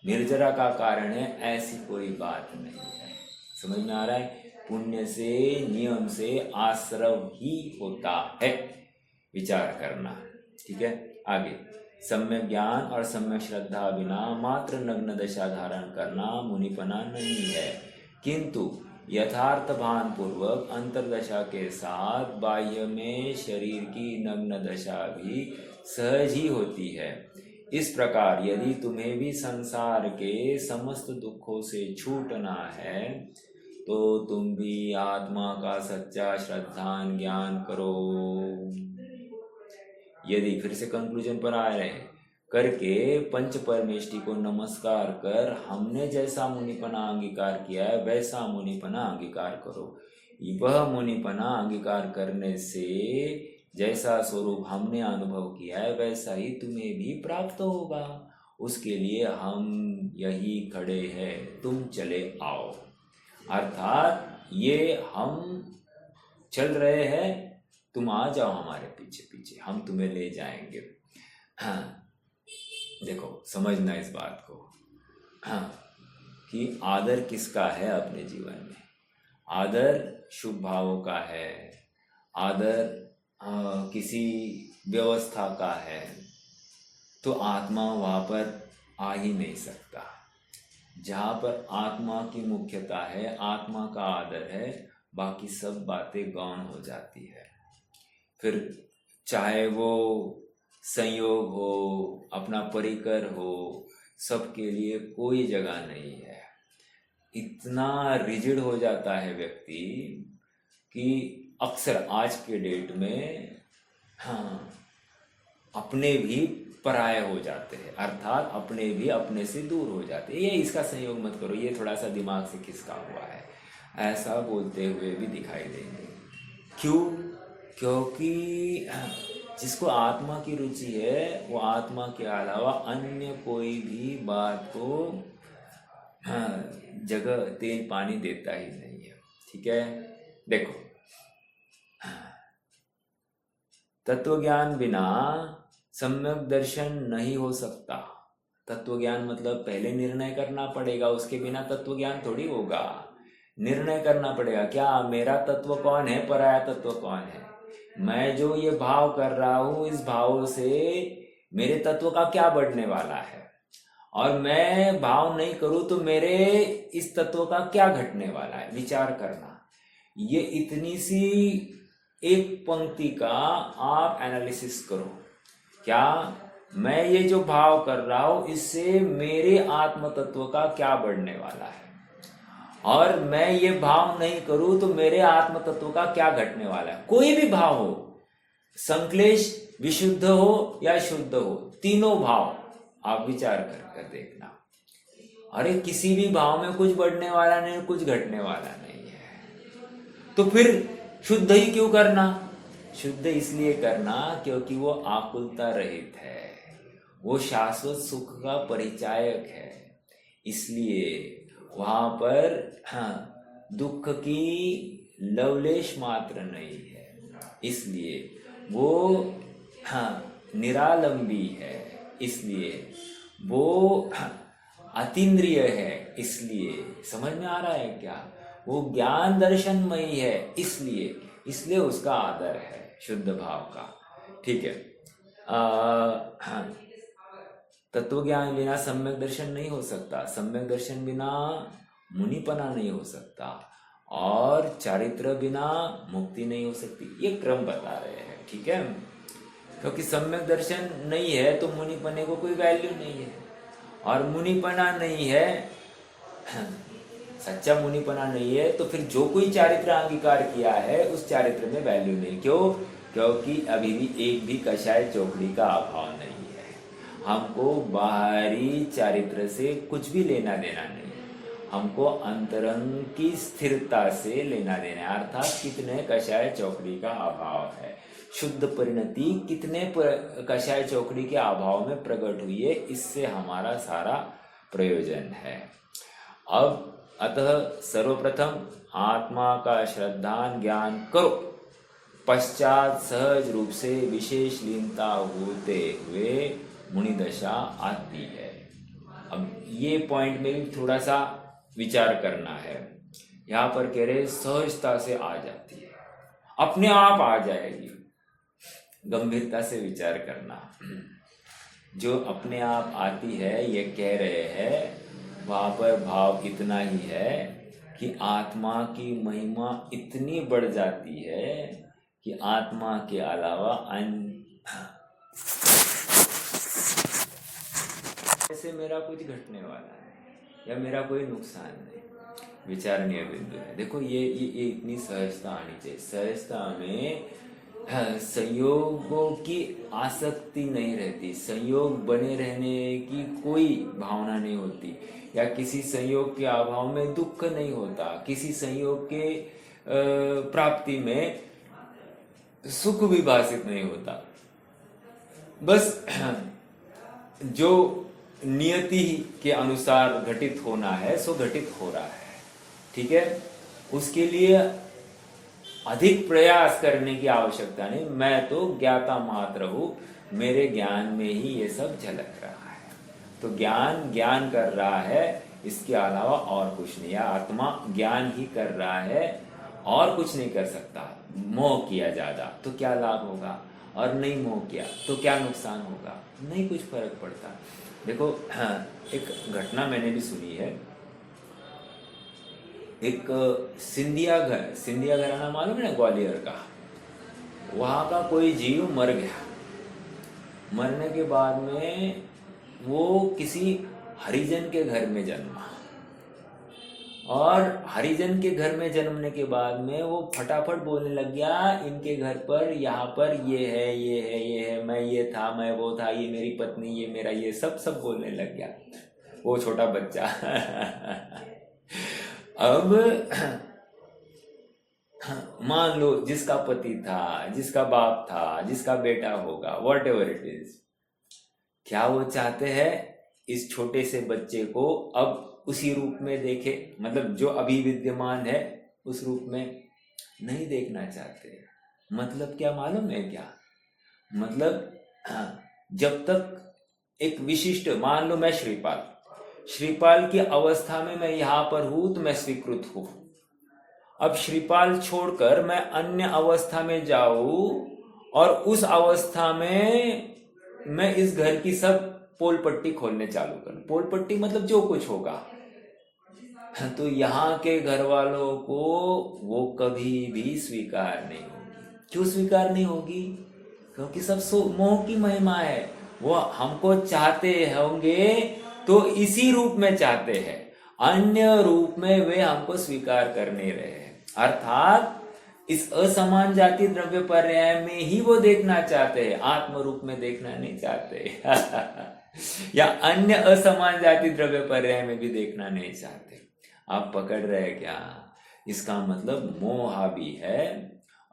निर्जरा का कारण है ऐसी कोई बात नहीं है। समझ में आ रहा है? पुण्य से, नियम से आश्रव ही होता है, विचार करना। ठीक है, आगे। सम्यक ज्ञान और सम्यक श्रद्धा बिना मात्र नग्न दशा धारण करना मुनिपना नहीं है, किंतु यथार्थ भान पूर्वक अंतरदशा के साथ बाह्य में शरीर की नग्न दशा भी सहज ही होती है। इस प्रकार यदि तुम्हें भी संसार के समस्त दुखों से छूटना है तो तुम भी आत्मा का सच्चा श्रद्धान ज्ञान करो। यदि, फिर से कंक्लूजन पर आ रहे हैं, करके पंच परमेष्टि को नमस्कार कर हमने जैसा मुनिपना अंगीकार किया है वैसा मुनिपना अंगीकार करो। वह मुनिपना अंगीकार करने से जैसा स्वरूप हमने अनुभव किया है वैसा ही तुम्हें भी प्राप्त होगा। उसके लिए हम यही खड़े हैं, तुम चले आओ। अर्थात ये हम चल रहे हैं, तुम आ जाओ हमारे पीछे पीछे, हम तुम्हें ले जाएंगे। हाँ, देखो समझना इस बात को। हाँ, कि आदर किसका है अपने जीवन में? आदर शुभ भावों का है, आदर किसी व्यवस्था का है, तो आत्मा वहाँ पर आ ही नहीं सकता। जहाँ पर आत्मा की मुख्यता है, आत्मा का आदर है, बाकी सब बातें गौण हो जाती है। फिर चाहे वो संयोग हो, अपना परिकर हो, सबके लिए कोई जगह नहीं है। इतना रिजिड हो जाता है व्यक्ति कि अक्सर आज के डेट में हाँ अपने भी पराये हो जाते हैं, अर्थात अपने भी अपने से दूर हो जाते हैं। ये इसका संयोग मत करो, ये थोड़ा सा दिमाग से खिसका हुआ है, ऐसा बोलते हुए भी दिखाई देंगे। क्यों? क्योंकि जिसको आत्मा की रुचि है वो आत्मा के अलावा अन्य कोई भी बात को जगह तेल पानी देता ही नहीं है। ठीक है, देखो तत्व ज्ञान बिना सम्यक दर्शन नहीं हो सकता। तत्व ज्ञान मतलब पहले निर्णय करना पड़ेगा, उसके बिना तत्व ज्ञान थोड़ी होगा। निर्णय करना पड़ेगा, क्या मेरा तत्व कौन है, पराया तत्व कौन है। मैं जो ये भाव कर रहा हूं, इस भाव से मेरे तत्व का क्या बढ़ने वाला है, और मैं भाव नहीं करूं तो मेरे इस तत्व का क्या घटने वाला है। विचार करना, ये इतनी सी एक पंक्ति का आप एनालिसिस करो। क्या मैं ये जो भाव कर रहा हूं इससे मेरे आत्म तत्व का क्या बढ़ने वाला है, और मैं ये भाव नहीं करूं तो मेरे आत्म तत्व का क्या घटने वाला है। कोई भी भाव हो, संक्लेश विशुद्ध हो या शुद्ध हो, तीनों भाव आप विचार कर देखना। अरे किसी भी भाव में कुछ बढ़ने वाला नहीं, कुछ घटने वाला नहीं है, तो फिर शुद्ध ही क्यों करना? शुद्ध इसलिए करना क्योंकि वो आकुलता रहित है, वो शाश्वत सुख का परिचायक है। इसलिए वहां पर दुख की लवलेश मात्र नहीं है, इसलिए वो निरालंबी है, इसलिए वो अतीन्द्रिय है। इसलिए समझ में आ रहा है क्या? वो ज्ञान दर्शनमयी है, इसलिए उसका आदर है शुद्ध भाव का। ठीक है, तत्व ज्ञान बिना सम्यक दर्शन नहीं हो सकता, सम्यक दर्शन बिना मुनिपना नहीं हो सकता, और चारित्र बिना मुक्ति नहीं हो सकती। ये क्रम बता रहे हैं। ठीक है, क्योंकि सम्यक दर्शन नहीं है तो मुनिपने को कोई वैल्यू नहीं है, और मुनिपना नहीं है, सच्चा मुनिपना नहीं है, तो फिर जो कोई चारित्र अंगीकार किया है उस चारित्र में वैल्यू नहीं। क्यों? क्योंकि अभी भी एक भी कषाय चौकड़ी का अभाव नहीं है। हमको बाहरी चारित्र से कुछ भी लेना देना नहीं, हमको अंतरंग की स्थिरता से लेना देना है। अर्थात कितने कषाय चौकड़ी का अभाव है, शुद्ध परिणति कितने कषाय चौकड़ी के अभाव में प्रकट हुई है, इससे हमारा सारा प्रयोजन है। अब अतः सर्वप्रथम आत्मा का श्रद्धान ज्ञान करो, पश्चात सहज रूप से विशेष लीनता होते हुए मुनि दशा आती है। अब ये पॉइंट में भी थोड़ा सा विचार करना है। यहाँ पर कह रहे सहजता से आ जाती है, अपने आप आ जाएगी। गंभीरता से विचार करना, जो अपने आप आती है ये कह रहे हैं, वहाँ पर भाव इतना ही है कि आत्मा की महिमा इतनी बढ़ जाती है कि आत्मा के अलावा ऐसे मेरा कुछ घटने वाला है या मेरा कोई नुकसान नहीं, विचारणीय बिंदु है। देखो ये इतनी सहजता आनी चाहिए। सहजता में संयोगों की आसक्ति नहीं रहती, संयोग बने रहने की कोई भावना नहीं होती, या किसी संयोग के अभाव में दुख नहीं होता, किसी संयोग के प्राप्ति में सुख भी भाषित नहीं होता। बस जो नियति के अनुसार घटित होना है सो घटित हो रहा है, ठीक है। उसके लिए अधिक प्रयास करने की आवश्यकता नहीं। मैं तो ज्ञाता मात्र हूं, मेरे ज्ञान में ही ये सब झलक रहा है। तो ज्ञान कर रहा है, इसके अलावा और कुछ नहीं है। आत्मा ज्ञान ही कर रहा है और कुछ नहीं कर सकता। मोह किया ज्यादा तो क्या लाभ होगा, और नहीं मोह किया तो क्या नुकसान होगा, नहीं कुछ फर्क पड़ता। देखो एक घटना मैंने भी सुनी है। एक सिंधिया घराना मालूम है ना, ग्वालियर का। वहाँ का कोई जीव मर गया। मरने के बाद में वो किसी हरिजन के घर में जन्मा, और हरिजन के घर में जन्मने के बाद में वो फटाफट बोलने लग गया, इनके घर पर, यहाँ पर ये है, ये है, ये है, मैं ये था, मैं वो था, ये मेरी पत्नी, ये मेरा, ये सब बोलने लग गया वो छोटा बच्चा। अब मान लो जिसका पति था, जिसका बाप था, जिसका बेटा होगा, वॉट एवर इट इज, क्या वो चाहते हैं इस छोटे से बच्चे को अब उसी रूप में देखे, मतलब जो अभी विद्यमान है उस रूप में नहीं देखना चाहते। मतलब क्या मालूम है क्या? मतलब जब तक एक विशिष्ट, मान लो मैं श्रीपाल की अवस्था में मैं यहां पर हूं तो मैं स्वीकृत हूं। अब श्रीपाल छोड़कर मैं अन्य अवस्था में जाऊं और उस अवस्था में मैं इस घर की सब पोल पट्टी खोलने चालू करूं। पोल पट्टी मतलब जो कुछ होगा, तो यहाँ के घर वालों को वो कभी भी स्वीकार नहीं होगी। क्यों स्वीकार नहीं होगी? क्योंकि सब मोह की महिमा है। वो हमको चाहते होंगे तो इसी रूप में चाहते हैं, अन्य रूप में वे हमको स्वीकार कर नहीं रहे हैं। अर्थात इस असमान जाति द्रव्य पर्याय में ही वो देखना चाहते हैं, आत्म रूप में देखना नहीं चाहते। या अन्य असमान जाति द्रव्य पर्याय में भी देखना नहीं चाहते। आप पकड़ रहे क्या? इसका मतलब मोह हावी है,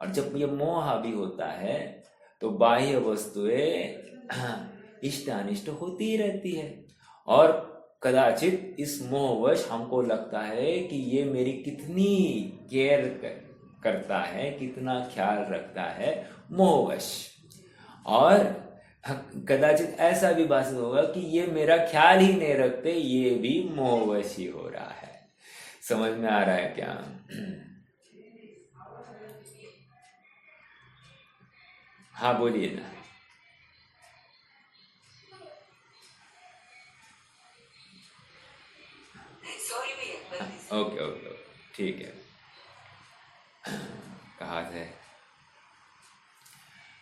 और जब ये मोह हावी होता है तो बाह्य वस्तुएं इष्ट अनिष्ट होती ही रहती है, और कदाचित इस मोहवश हमको लगता है कि ये मेरी कितनी केयर करता है, कितना ख्याल रखता है, मोहवश। और कदाचित ऐसा भी भाषित होगा कि ये मेरा ख्याल ही नहीं रखते, ये भी मोहवश ही हो रहा है। समझ में आ रहा है क्या? हाँ बोलिए ना। ओके, ठीक है। कहा है,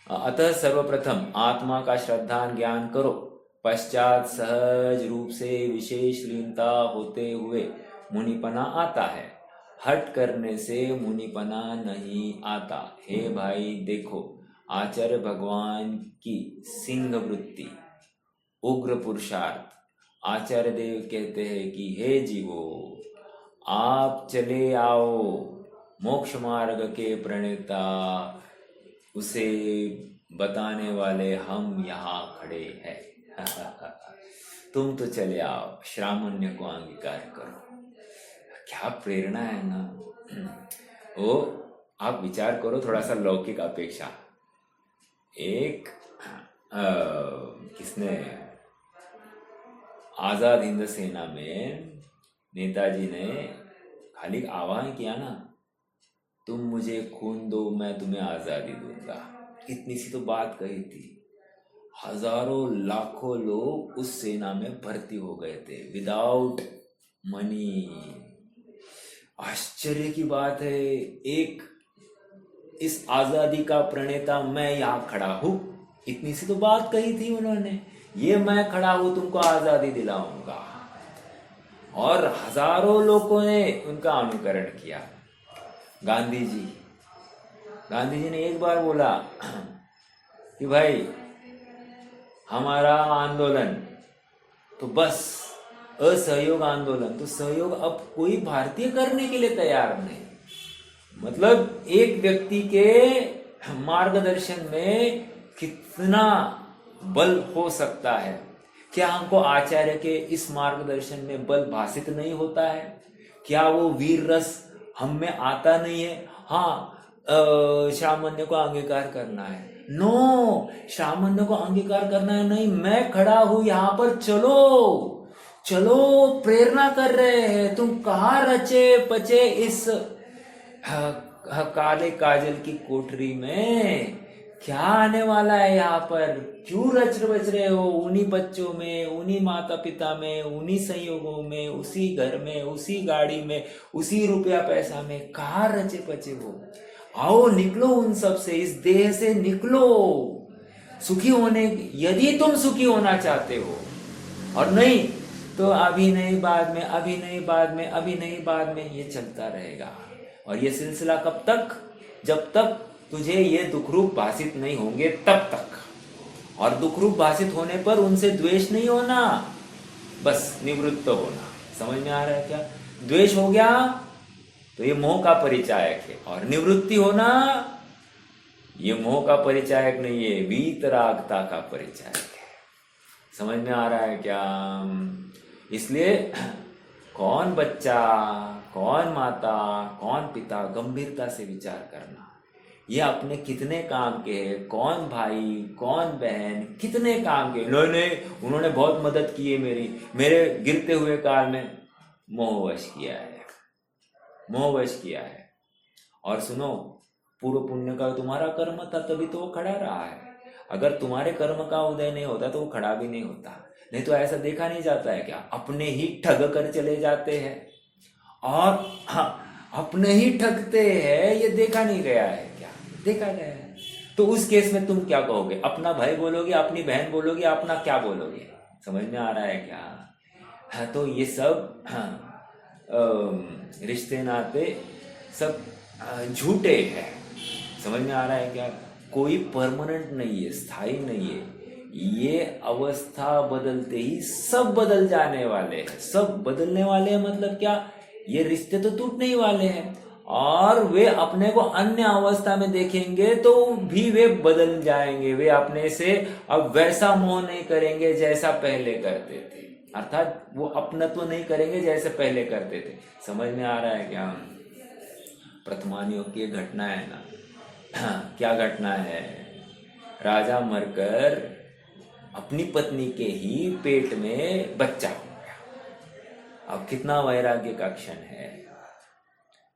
अतः सर्वप्रथम आत्मा का श्रद्धा ज्ञान करो, पश्चात सहज रूप से विशेष लीनता होते हुए मुनिपना आता है। हट करने से मुनिपना नहीं आता। हे भाई देखो, आचार्य भगवान की सिंह वृत्ति, उग्र पुरुषार्थ, आचार्य देव कहते हैं कि हे जीवो, आप चले आओ, मोक्ष मार्ग के प्रणेता, उसे बताने वाले हम यहाँ खड़े हैं। तुम तो चले आओ, श्रामण्य को अंगीकार करो। क्या प्रेरणा है ना। वो आप विचार करो थोड़ा सा लौकिक अपेक्षा। एक किसने आजाद हिंद सेना में नेताजी ने खाली आह्वान किया ना, तुम मुझे खून दो मैं तुम्हें आजादी दूंगा, इतनी सी तो बात कही थी। हजारों लाखों लोग उस सेना में भर्ती हो गए थे विदाउट मनी। आश्चर्य की बात है, एक इस आजादी का प्रणेता मैं यहाँ खड़ा हूं, इतनी सी तो बात कही थी उन्होंने, ये मैं खड़ा हूं तुमको आजादी दिलाऊंगा। और हजारों लोगों ने उनका अनुकरण किया। गांधी जी ने एक बार बोला कि भाई हमारा आंदोलन तो बस असहयोग आंदोलन, तो सहयोग अब कोई भारतीय करने के लिए तैयार नहीं। मतलब एक व्यक्ति के मार्गदर्शन में कितना बल हो सकता है। क्या हमको आचार्य के इस मार्गदर्शन में बल भाषित नहीं होता है? क्या वो वीर रस हम में आता नहीं है? हाँ, सामान्य को अंगीकार करना है। नो, सामान्य को अंगीकार करना है नहीं, मैं खड़ा हूं यहाँ पर, चलो चलो, प्रेरणा कर रहे हैं। तुम कहाँ रचे पचे इस काले काजल की कोठरी में, क्या आने वाला है यहाँ पर? क्यों रच बच रहे हो उन्हीं बच्चों में, उन्हीं माता पिता में, उन्हीं संयोगों में, उसी घर में, उसी गाड़ी में, उसी रुपया पैसा में? कहाँ रचे बचे हो? आओ निकलो उन सब से, इस देह से निकलो। सुखी होने, यदि तुम सुखी होना चाहते हो, और नहीं तो अभी नहीं बाद में, अभी नहीं बाद में, अभी नहीं बाद में, ये चलता रहेगा। और ये सिलसिला कब तक? जब तक तुझे ये दुखरूप भाषित नहीं होंगे तब तक। और दुखरूप भाषित होने पर उनसे द्वेष नहीं होना, बस निवृत्त होना। समझ में आ रहा है क्या? द्वेष हो गया तो ये मोह का परिचायक है, और निवृत्ति होना ये मोह का परिचायक नहीं है, वीतरागता का परिचायक है। समझ में आ रहा है क्या? इसलिए कौन बच्चा, कौन माता, कौन पिता, गंभीरता से विचार करना। ये अपने कितने काम के हैं, कौन भाई, कौन बहन, कितने काम के। नहीं, उन्होंने बहुत मदद की है मेरे गिरते हुए काल में। मोहवश किया है। और सुनो, पूर्व पुण्य का तुम्हारा कर्म था तभी तो वो खड़ा रहा है। अगर तुम्हारे कर्म का उदय नहीं होता तो वो खड़ा भी नहीं होता। नहीं तो ऐसा देखा नहीं जाता है क्या? अपने ही ठग कर चले जाते हैं, और हाँ, अपने ही ठगते हैं, ये देखा नहीं गया है क्या? देखा गया है। तो उस केस में तुम क्या कहोगे? अपना भाई बोलोगे, अपनी बहन बोलोगे, अपना क्या बोलोगे? समझ में आ रहा है क्या? हाँ, तो ये सब रिश्ते नाते सब झूठे हैं। समझ में आ रहा है क्या? कोई परमानेंट नहीं है, स्थायी नहीं है। ये अवस्था बदलते ही सब बदल जाने वाले हैं। सब बदलने वाले हैं मतलब क्या? ये रिश्ते तो टूटने ही वाले हैं, और वे अपने को अन्य अवस्था में देखेंगे तो भी वे बदल जाएंगे। वे अपने से अब वैसा मोह नहीं करेंगे जैसा पहले करते थे, अर्थात वो अपनत्व नहीं करेंगे जैसे पहले करते थे। समझ में आ रहा है क्या? प्रथमानियोग की घटना है ना। क्या घटना है? राजा मरकर अपनी पत्नी के ही पेट में बच्चा हो गया। अब कितना वैराग्य का क्षण है,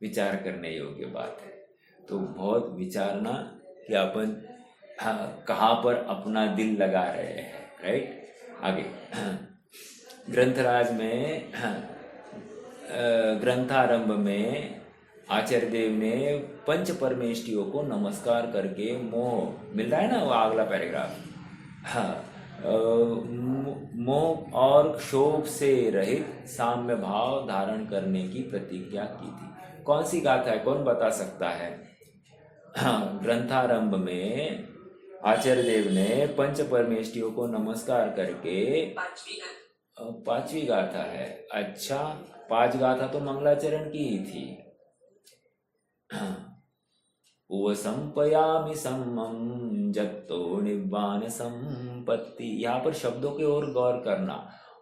विचार करने योग्य बात है। तो बहुत विचारना कि अपन कहाँ पर अपना दिल लगा रहे हैं, राइट? आगे ग्रंथराज में ग्रंथारंभ में आचार्य देव ने पंच परमेष्टियों को नमस्कार करके मोह, मिल रहा है ना वो अगला पैराग्राफ, हाँ, मोह और क्षोभ से रहित साम्य भाव धारण करने की प्रतिज्ञा की थी। कौन सी गाथा है, कौन बता सकता है? हाँ, ग्रंथारंभ में आचार्य देव ने पंच परमेष्टियों को नमस्कार करके, पांचवी गाथा है। अच्छा, 5 गाथा तो मंगलाचरण की ही थी। उपसंपयामि सम्मम जत्तो निब्बान संपत्ति। यहाँ पर शब्दों की ओर गौर करना।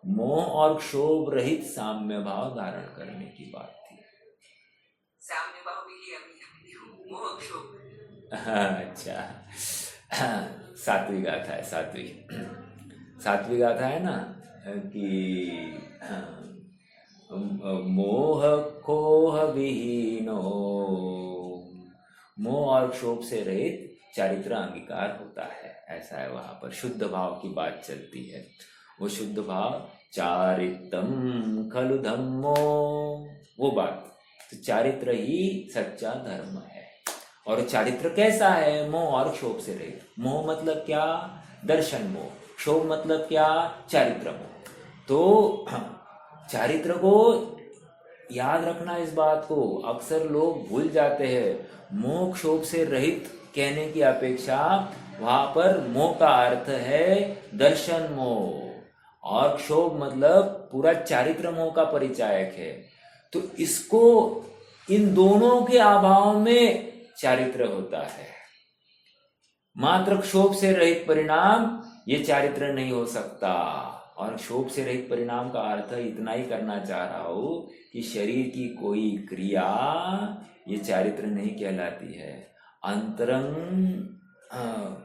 मोह और क्षोभ रहित साम्य भाव धारण करने की बात थी। साम्य भाव भी लिया अच्छा, सात्विक गाथा है, सात्विक गाथा है ना कि मोह कोह विहीनो, मोह और क्षोभ से रहित चारित्र अंगीकार होता है, ऐसा है। वहां पर शुद्ध भाव की बात चलती है। वो शुद्ध भाव चारित्रम खलु धम्मो, वो बात। तो चारित्र ही सच्चा धर्म है। और चारित्र कैसा है? मोह और क्षोभ से रहित। मोह मतलब क्या? दर्शन मोह। क्षोभ मतलब क्या? चारित्र मोह। तो चारित्र को याद रखना, इस बात को अक्सर लोग भूल जाते हैं। मोह क्षोभ से रहित कहने की अपेक्षा वहां पर मोह का अर्थ है दर्शन मोह, और क्षोभ मतलब पूरा चारित्र मोह का परिचायक है। तो इसको, इन दोनों के अभाव में चारित्र होता है। मात्र क्षोभ से रहित परिणाम ये चारित्र नहीं हो सकता। और क्षोभ से रहित परिणाम का अर्थ इतना ही करना चाह रहा हूं कि शरीर की कोई क्रिया ये चारित्र नहीं कहलाती है। अंतरंग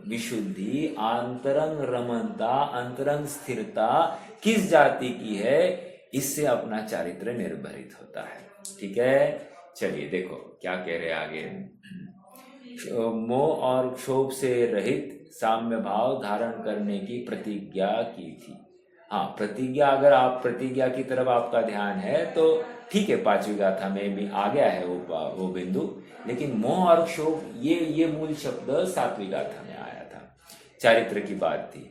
विशुद्धि, आंतरंग रमनता, अंतरंग स्थिरता किस जाति की है, इससे अपना चारित्र निर्भरित होता है। ठीक है, चलिए देखो क्या कह रहे आगे। मोह और क्षोभ से रहित साम्य भाव धारण करने की प्रतिज्ञा की थी। हाँ, प्रतिज्ञा, अगर आप प्रतिज्ञा की तरफ आपका ध्यान है तो ठीक है, पांचवी गाथा में भी आ गया है वो बिंदु। लेकिन मोह और क्षोभ ये मूल शब्द सातवीं गाथा में आया था, चारित्र की बात थी।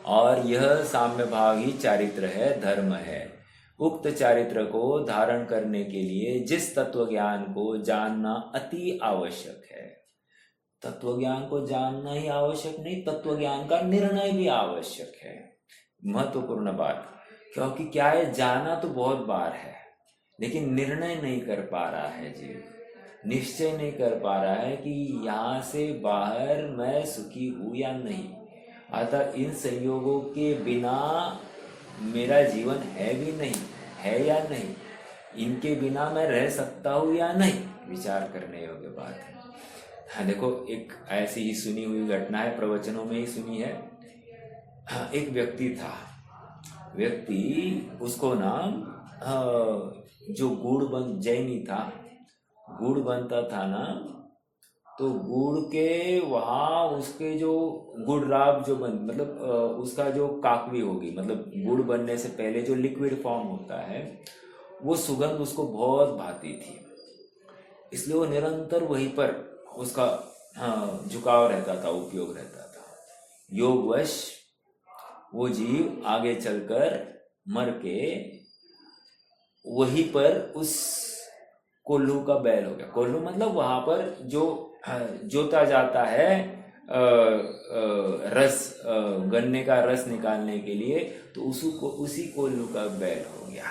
और यह साम्य भाव ही चारित्र है, धर्म है। उक्त चारित्र को धारण करने के लिए जिस तत्व ज्ञान को जानना अति आवश्यक है। तत्व ज्ञान को जानना ही आवश्यक नहीं, तत्व ज्ञान का निर्णय भी आवश्यक है। महत्वपूर्ण बात, क्योंकि क्या है, जाना तो बहुत बार है लेकिन निर्णय नहीं कर पा रहा है जीव, निश्चय नहीं कर पा रहा है कि यहाँ से बाहर मैं सुखी हूँ या नहीं। अतः इन संयोगों के बिना मेरा जीवन है भी नहीं, है या नहीं, इनके बिना मैं रह सकता हूँ या नहीं, विचार करने योग्य बात है। हाँ देखो, एक ऐसी ही सुनी हुई घटना है, प्रवचनों में ही सुनी है। एक व्यक्ति था, उसको ना जो जैनी था, गुड़ बनता था ना, तो गुड़ के वहाँ उसके जो गुड़ राब जो मतलब उसका जो काकवी होगी, मतलब गुड़ बनने से पहले जो लिक्विड फॉर्म होता है, वो सुगंध उसको बहुत भाती थी। इसलिए वो निरंतर वहीं पर उसका झुकाव रहता था, उपयोग रहता था। योगवश वो जीव आगे चलकर मर के वहीं पर उस कोल्हू का बैल हो गया। कोल्हू मतलब वहां पर जो जोता जाता है रस, गन्ने का रस निकालने के लिए, तो उसी कोल्हू का बैल हो गया।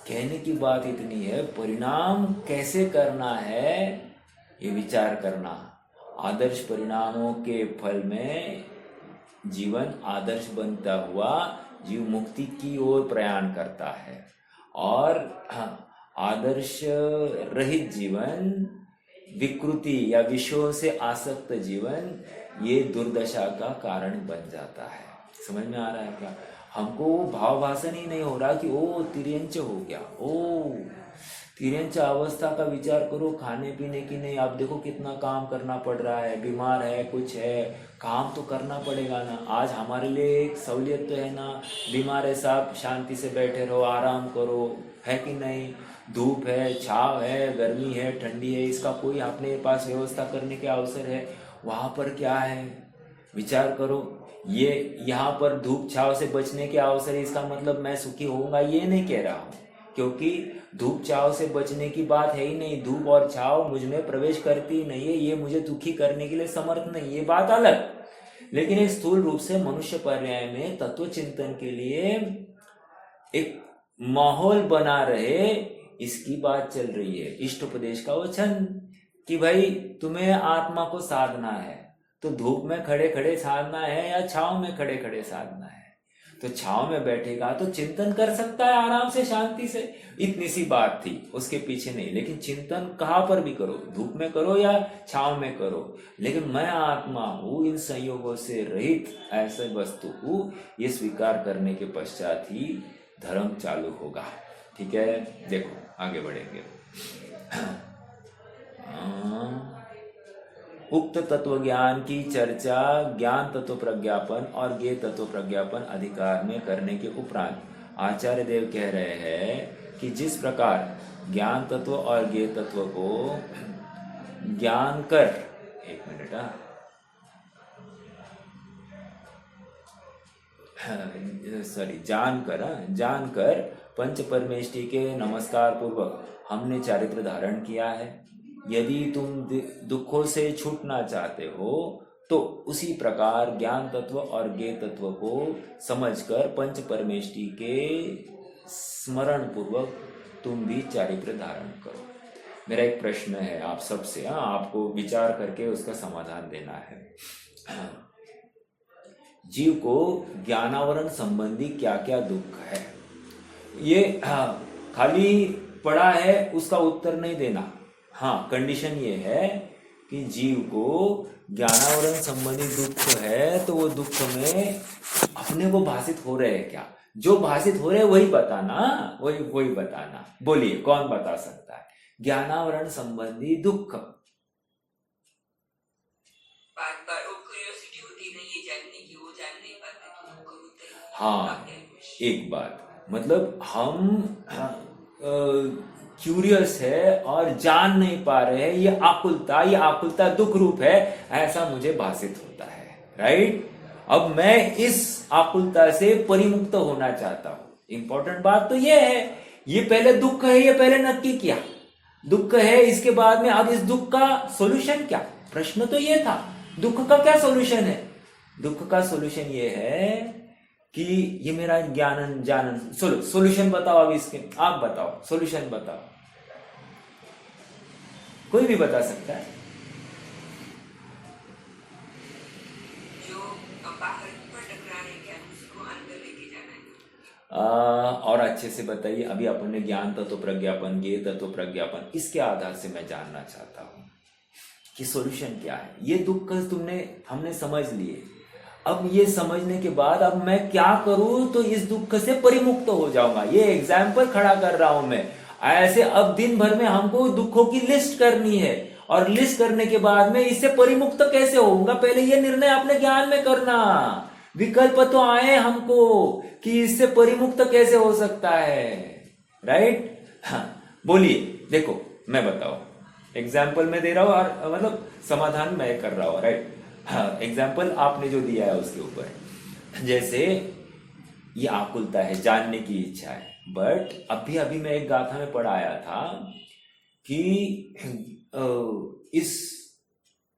कहने की बात इतनी है, परिणाम कैसे करना है ये विचार करना। आदर्श परिणामों के फल में जीवन आदर्श बनता हुआ जीव मुक्ति की ओर प्रयाण करता है, और आदर्श रहित जीवन, विकृति या विषयों से आसक्त जीवन, ये दुर्दशा का कारण बन जाता है। समझ में आ रहा है क्या? हमको वो भाव भाषण ही नहीं हो रहा कि ओ तिर्यंच हो गया, ओ तिर्यंच अवस्था का विचार करो, खाने पीने की नहीं। आप देखो कितना काम करना पड़ रहा है, बीमार है, कुछ है, काम तो करना पड़ेगा ना। आज हमारे लिए एक सहूलियत तो है ना, बीमार है साहब, शांति से बैठे रहो, आराम करो, है कि नहीं? धूप है, छाव है, गर्मी है, ठंडी है, इसका कोई अपने पास व्यवस्था करने के अवसर है। वहां पर क्या है, विचार करो। ये यहाँ पर धूप छाव से बचने के अवसर है, इसका मतलब मैं सुखी होऊंगा ये नहीं कह रहा हूँ, क्योंकि धूप छाव से बचने की बात है ही नहीं। धूप और छाव मुझ में प्रवेश करती ही नहीं है, ये मुझे दुखी करने के लिए समर्थ नहीं, ये बात अलग। लेकिन एक स्थूल रूप से मनुष्य पर्याय में तत्व चिंतन के लिए एक माहौल बना रहे, इसकी बात चल रही है। इष्ट उपदेश का वचन कि भाई तुम्हें आत्मा को साधना है तो धूप में खड़े खड़े साधना है या छाव में खड़े खड़े साधना है। तो छांव में बैठेगा तो चिंतन कर सकता है आराम से, शांति से। इतनी सी बात थी, उसके पीछे नहीं। लेकिन चिंतन कहाँ पर भी करो, धूप में करो या छांव में करो, लेकिन मैं आत्मा हूँ, इन संयोगों से रहित ऐसे वस्तु हूँ, ये स्वीकार करने के पश्चात ही धर्म चालू होगा। ठीक है, देखो आगे बढ़ेंगे। उक्त तत्व ज्ञान की चर्चा ज्ञान तत्व प्रज्ञापन और ज्ञेय तत्व प्रज्ञापन अधिकार में करने के उपरांत आचार्य देव कह रहे हैं कि जिस प्रकार ज्ञान तत्व और ज्ञेय तत्व को ज्ञान कर, एक मिनट, जानकर पंच परमेष्टि के नमस्कार पूर्वक हमने चारित्र धारण किया है। यदि तुम दुखों से छूटना चाहते हो तो उसी प्रकार ज्ञान तत्व और ज्ञेय तत्व को समझकर पंच परमेष्टि के स्मरण पूर्वक तुम भी चारित्र धारण करो। मेरा एक प्रश्न है आप सबसे, आपको विचार करके उसका समाधान देना है। जीव को ज्ञानावरण संबंधी क्या क्या दुख है, ये खाली पड़ा है, उसका उत्तर नहीं देना। हाँ, कंडीशन ये है कि जीव को ज्ञानावरण संबंधी दुख है तो वो दुख में अपने को भाषित हो रहे हैं क्या, जो भाषित हो रहे हैं वही बताना, वही बताना। बोलिए कौन बता सकता है ज्ञानावरण संबंधी दुख? हाँ, एक बात, मतलब हम क्यूरियस है और जान नहीं पा रहे हैं, ये आकुलता दुख रूप है, ऐसा मुझे भाषित होता है। राइट, अब मैं इस आकुलता से परिमुक्त होना चाहता हूं। इंपॉर्टेंट बात तो ये है, ये पहले दुख है, ये पहले नक्की किया दुख है, इसके बाद में अब इस दुख का सॉल्यूशन क्या? प्रश्न तो ये था, दुख का क्या सॉल्यूशन है? दुख का सॉल्यूशन ये है कि ये मेरा जानन सॉल्यूशन बताओ। अब इसके आप बताओ, सॉल्यूशन बताओ, कोई भी बता सकता है। जो बाहर भटक रहा है क्या, उसको अंदर लेके जाना है। और अच्छे से बताइए। अभी अपन ने ज्ञान तत्व प्रज्ञापन, ज्ञेय तत्व प्रज्ञापन, इसके आधार से मैं जानना चाहता हूं कि सॉल्यूशन क्या है। ये दुख हमने समझ लिए। अब ये समझने के बाद अब मैं क्या करूं तो इस दुख से परिमुक्त हो जाऊंगा। ये एग्जाम्पल खड़ा कर रहा हूं मैं। ऐसे अब दिन भर में हमको दुखों की लिस्ट करनी है और लिस्ट करने के बाद में इससे परिमुक्त कैसे होऊंगा, पहले ये निर्णय अपने ज्ञान में करना। विकल्प तो आए हमको कि इससे परिमुक्त कैसे हो सकता है। राइट, हाँ बोलिए। देखो मैं बताओ, एग्जाम्पल मैं दे रहा हूं और मतलब समाधान मैं कर रहा हूं। राइट, हाँ एग्जाम्पल आपने जो दिया है उसके ऊपर, जैसे ये आकुलता है, जानने की इच्छा है, बट अभी मैं एक गाथा में पढ़ आया था कि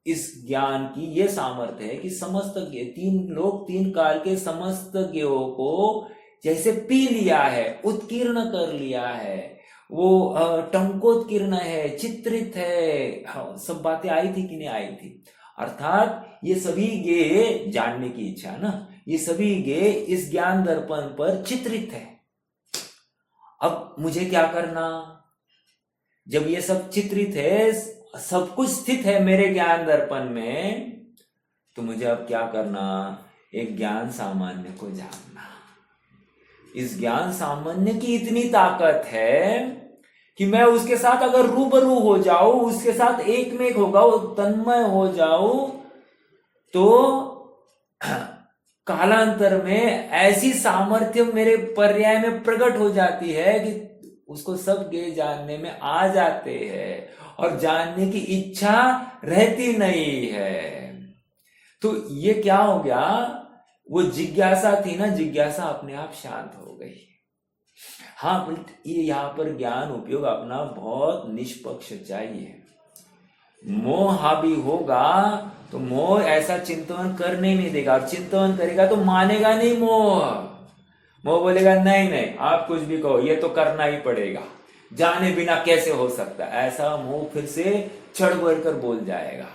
इस ज्ञान की ये सामर्थ्य है कि समस्त तीन काल के समस्त ज्ञों को जैसे पी लिया है, उत्कीर्ण कर लिया है, वो टंकोत्कीर्ण है, चित्रित है। हाँ, सब बातें आई थी कि नहीं आई थी? अर्थात ये सभी ज्ञेय, जानने की इच्छा ना, ये सभी ज्ञेय इस ज्ञान दर्पण पर चित्रित है। अब मुझे क्या करना? जब ये सब चित्रित है, सब कुछ स्थित है मेरे ज्ञान दर्पण में, तो मुझे अब क्या करना? एक ज्ञान सामान्य को जानना। इस ज्ञान सामान्य की इतनी ताकत है कि मैं उसके साथ अगर रूबरू हो जाऊं, उसके साथ एक में एक होगा, तन्मय हो जाऊं, तो कालांतर में ऐसी सामर्थ्य मेरे पर्याय में प्रकट हो जाती है कि उसको सब ज्ञेय जानने में आ जाते हैं और जानने की इच्छा रहती नहीं है। तो ये क्या हो गया? वो जिज्ञासा थी ना, जिज्ञासा अपने आप शांत हो गई। हाँ, ये यहाँ पर ज्ञान उपयोग अपना बहुत निष्पक्ष चाहिए। मोह हावी होगा तो मोह ऐसा चिंतन करने नहीं देगा, और चिंतन करेगा तो मानेगा नहीं मोह बोलेगा नहीं आप कुछ भी कहो, ये तो करना ही पड़ेगा, जाने बिना कैसे हो सकता। ऐसा मोह फिर से चढ़ बढ़ कर बोल जाएगा।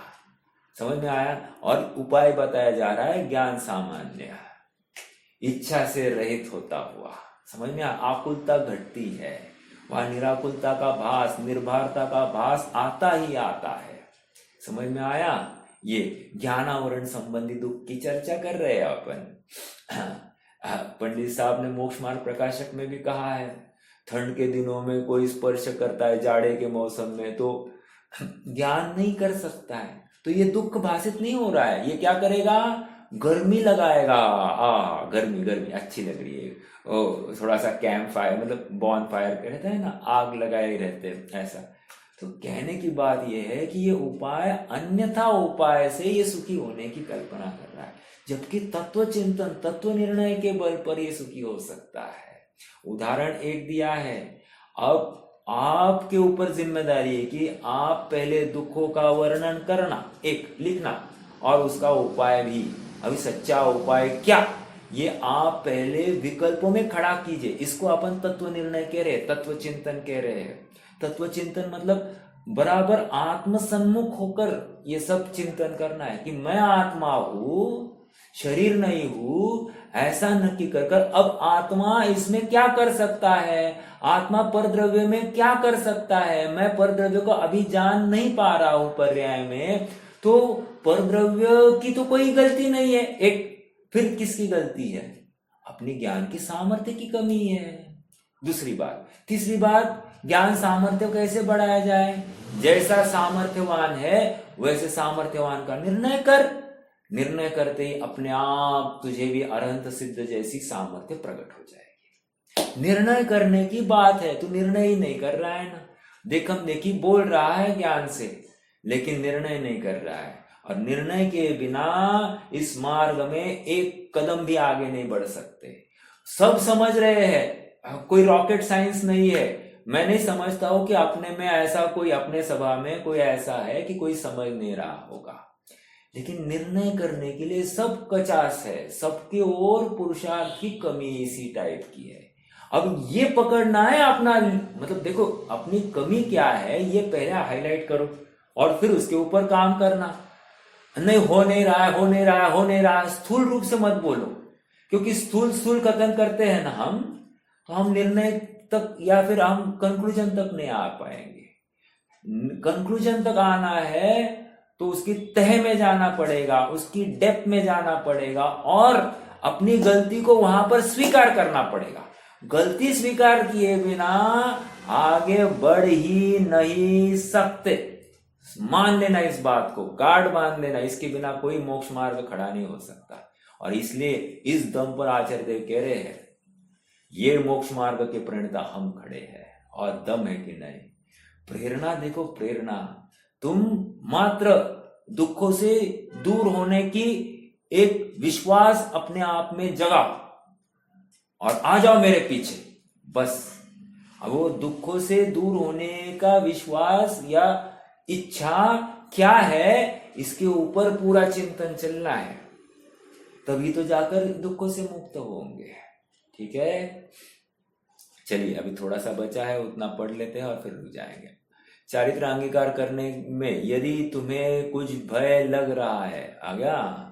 समझ में आया? और उपाय बताया जा रहा है ज्ञान सामान्य। इच्छा से रहित होता हुआ, समझ में आकुलता घटती है, वहां निराकुलता का भास, निर्भरता का भास आता ही आता है। समझ में आया? ये ज्ञानावरण संबंधी दुख की चर्चा कर रहे हैं अपन। पंडित साहब ने मोक्ष मार्ग प्रकाशक में भी कहा है, ठंड के दिनों में कोई स्पर्श करता है, जाड़े के मौसम में तो ज्ञान नहीं कर सकता है, तो ये दुख भाषित नहीं हो रहा है। ये क्या करेगा? गर्मी लगाएगा। गर्मी गर्मी अच्छी लग रही है, ओ थोड़ा सा कैंप फायर, मतलब बॉन फायर रहता है ना, आग लगाए रहते हैं ऐसा। तो कहने की बात यह है कि ये उपाय अन्यथा उपाय से ये सुखी होने की कल्पना कर रहा है, जबकि तत्व चिंतन, तत्व निर्णय के बल पर ये सुखी हो सकता है। उदाहरण एक दिया है, अब आपके ऊपर जिम्मेदारी है कि आप पहले दुखों का वर्णन करना, एक लिखना, और उसका उपाय भी। अभी सच्चा उपाय क्या, ये आप पहले विकल्पों में खड़ा कीजिए। इसको अपन तत्व निर्णय कह रहे हैं, तत्व चिंतन कह रहे हैं। तत्व चिंतन मतलब बराबर आत्मसन्मुख होकर ये सब चिंतन करना है कि मैं आत्मा हूं, शरीर नहीं हूं, ऐसा नक्की कर कर अब आत्मा इसमें क्या कर सकता है, आत्मा परद्रव्य में क्या कर सकता है, मैं परद्रव्य को अभी जान नहीं पा रहा हूं पर्याय में, तो परद्रव्य की तो कोई गलती नहीं है। एक फिर किसकी गलती है? अपनी ज्ञान की सामर्थ्य की कमी है। दूसरी बात, तीसरी बात, ज्ञान सामर्थ्य कैसे बढ़ाया जाए? जैसा सामर्थ्यवान है वैसे सामर्थ्यवान का निर्णय कर। निर्णय करते ही अपने आप तुझे भी अरहंत सिद्ध जैसी सामर्थ्य प्रकट हो जाएगी। निर्णय करने की बात है, तू निर्णय ही नहीं कर रहा है ना। देखम देखी बोल रहा है ज्ञान से, लेकिन निर्णय नहीं कर रहा है, और निर्णय के बिना इस मार्ग में एक कदम भी आगे नहीं बढ़ सकते। सब समझ रहे हैं, कोई रॉकेट साइंस नहीं है। मैं नहीं समझता हूं कि अपने में ऐसा कोई, अपने सभा में कोई ऐसा है कि कोई समझ नहीं रहा होगा, लेकिन निर्णय करने के लिए सब कचास है, सबके ओर पुरुषार्थ की कमी इसी टाइप की है। अब ये पकड़ना है अपना, मतलब देखो अपनी कमी क्या है ये पहले हाईलाइट करो और फिर उसके ऊपर काम करना। नहीं हो नहीं रहा है, हो नहीं रहा है, हो नहीं रहा है, स्थूल रूप से मत बोलो, क्योंकि स्थूल स्थूल कथन करते हैं ना हम, तो हम निर्णय तक या फिर हम कंक्लूजन तक नहीं आ पाएंगे। कंक्लूजन तक आना है तो उसकी तह में जाना पड़ेगा, उसकी डेप्थ में जाना पड़ेगा, और अपनी गलती को वहां पर स्वीकार करना पड़ेगा। गलती स्वीकार किए बिना आगे बढ़ ही नहीं सकते। मान लेना इस बात को, गार्ड बांध लेना, इसके बिना कोई मोक्ष मार्ग खड़ा नहीं हो सकता। और इसलिए इस दम पर आचार्य देव कह रहे हैं, ये मोक्ष मार्ग के प्रणेता हम खड़े हैं, और दम है कि नहीं। प्रेरणा देखो, प्रेरणा, तुम मात्र दुखों से दूर होने की एक विश्वास अपने आप में जगाओ और आ जाओ मेरे पीछे, बस। अब वो दुखों से दूर होने का विश्वास या इच्छा क्या है, इसके ऊपर पूरा चिंतन चलना है, तभी तो जाकर दुखों से मुक्त होंगे। ठीक है, चलिए अभी थोड़ा सा बचा है, उतना पढ़ लेते हैं और फिर रुक जाएंगे। चारित्र अंगीकार करने में यदि तुम्हें कुछ भय लग रहा है, आ गया,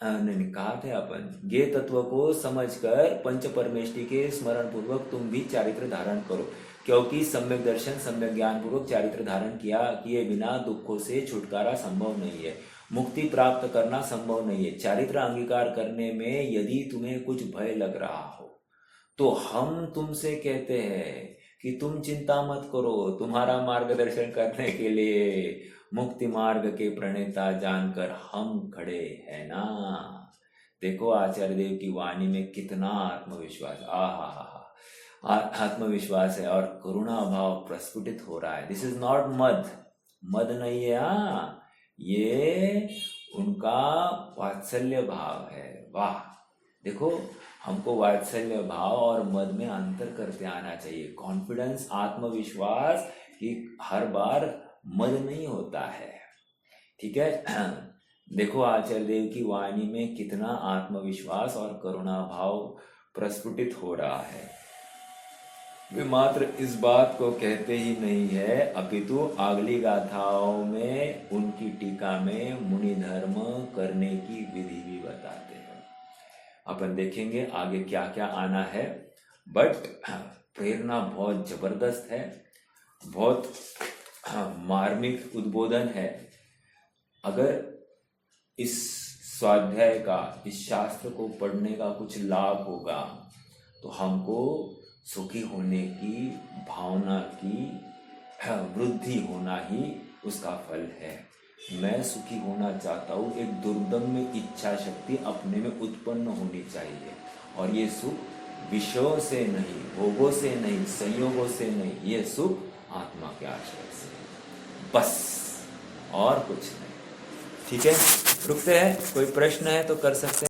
नहीं कहा थे अपन, ये तत्व को समझकर पंच परमेष्टि के स्मरण पूर्वक तुम भी चारित्र धारण करो, क्योंकि सम्यक दर्शन, सम्यक ज्ञान पूर्वक चारित्र धारण किए बिना दुखों से छुटकारा संभव नहीं है, मुक्ति प्राप्त करना संभव नहीं है। चारित्र अंगीकार करने में यदि तुम्हें कुछ भय लग रहा हो तो हम तुमसे कहते हैं कि तुम चिंता मत करो, तुम्हारा मार्गदर्शन करने के लिए मुक्ति मार्ग के प्रणेता जानकर हम खड़े हैं ना। देखो आचार्य देव की वाणी में कितना आत्मविश्वास, आत्मविश्वास है, और करुणा भाव प्रस्फुटित हो रहा है। दिस इज नॉट मद नहीं है, ये उनका वात्सल्य भाव है। वाह, देखो हमको वात्सल्य भाव और मद में अंतर करते आना चाहिए। कॉन्फिडेंस, आत्मविश्वास कि हर बार मद नहीं होता है। ठीक है, देखो आचार्य देव की वाणी में कितना आत्मविश्वास और करुणा भाव प्रस्फुटित हो रहा है। वे मात्र इस बात को कहते ही नहीं है, अपितु अगली गाथाओं में उनकी टीका में मुनि धर्म करने की विधि भी बताते हैं। अपन देखेंगे आगे क्या क्या आना है, बट प्रेरणा बहुत जबरदस्त है, बहुत मार्मिक उद्बोधन है। अगर इस स्वाध्याय का, इस शास्त्र को पढ़ने का कुछ लाभ होगा तो हमको सुखी होने की भावना की वृद्धि होना ही उसका फल है। मैं सुखी होना चाहता हूँ, एक दुर्दम में इच्छा शक्ति अपने में उत्पन्न होनी चाहिए, और ये सुख विषयों से नहीं, भोगों से नहीं, संयोगों से नहीं, ये सुख आत्मा के आश्रय से, बस और कुछ नहीं। ठीक है, रुकते हैं। कोई प्रश्न है तो कर सकते हैं।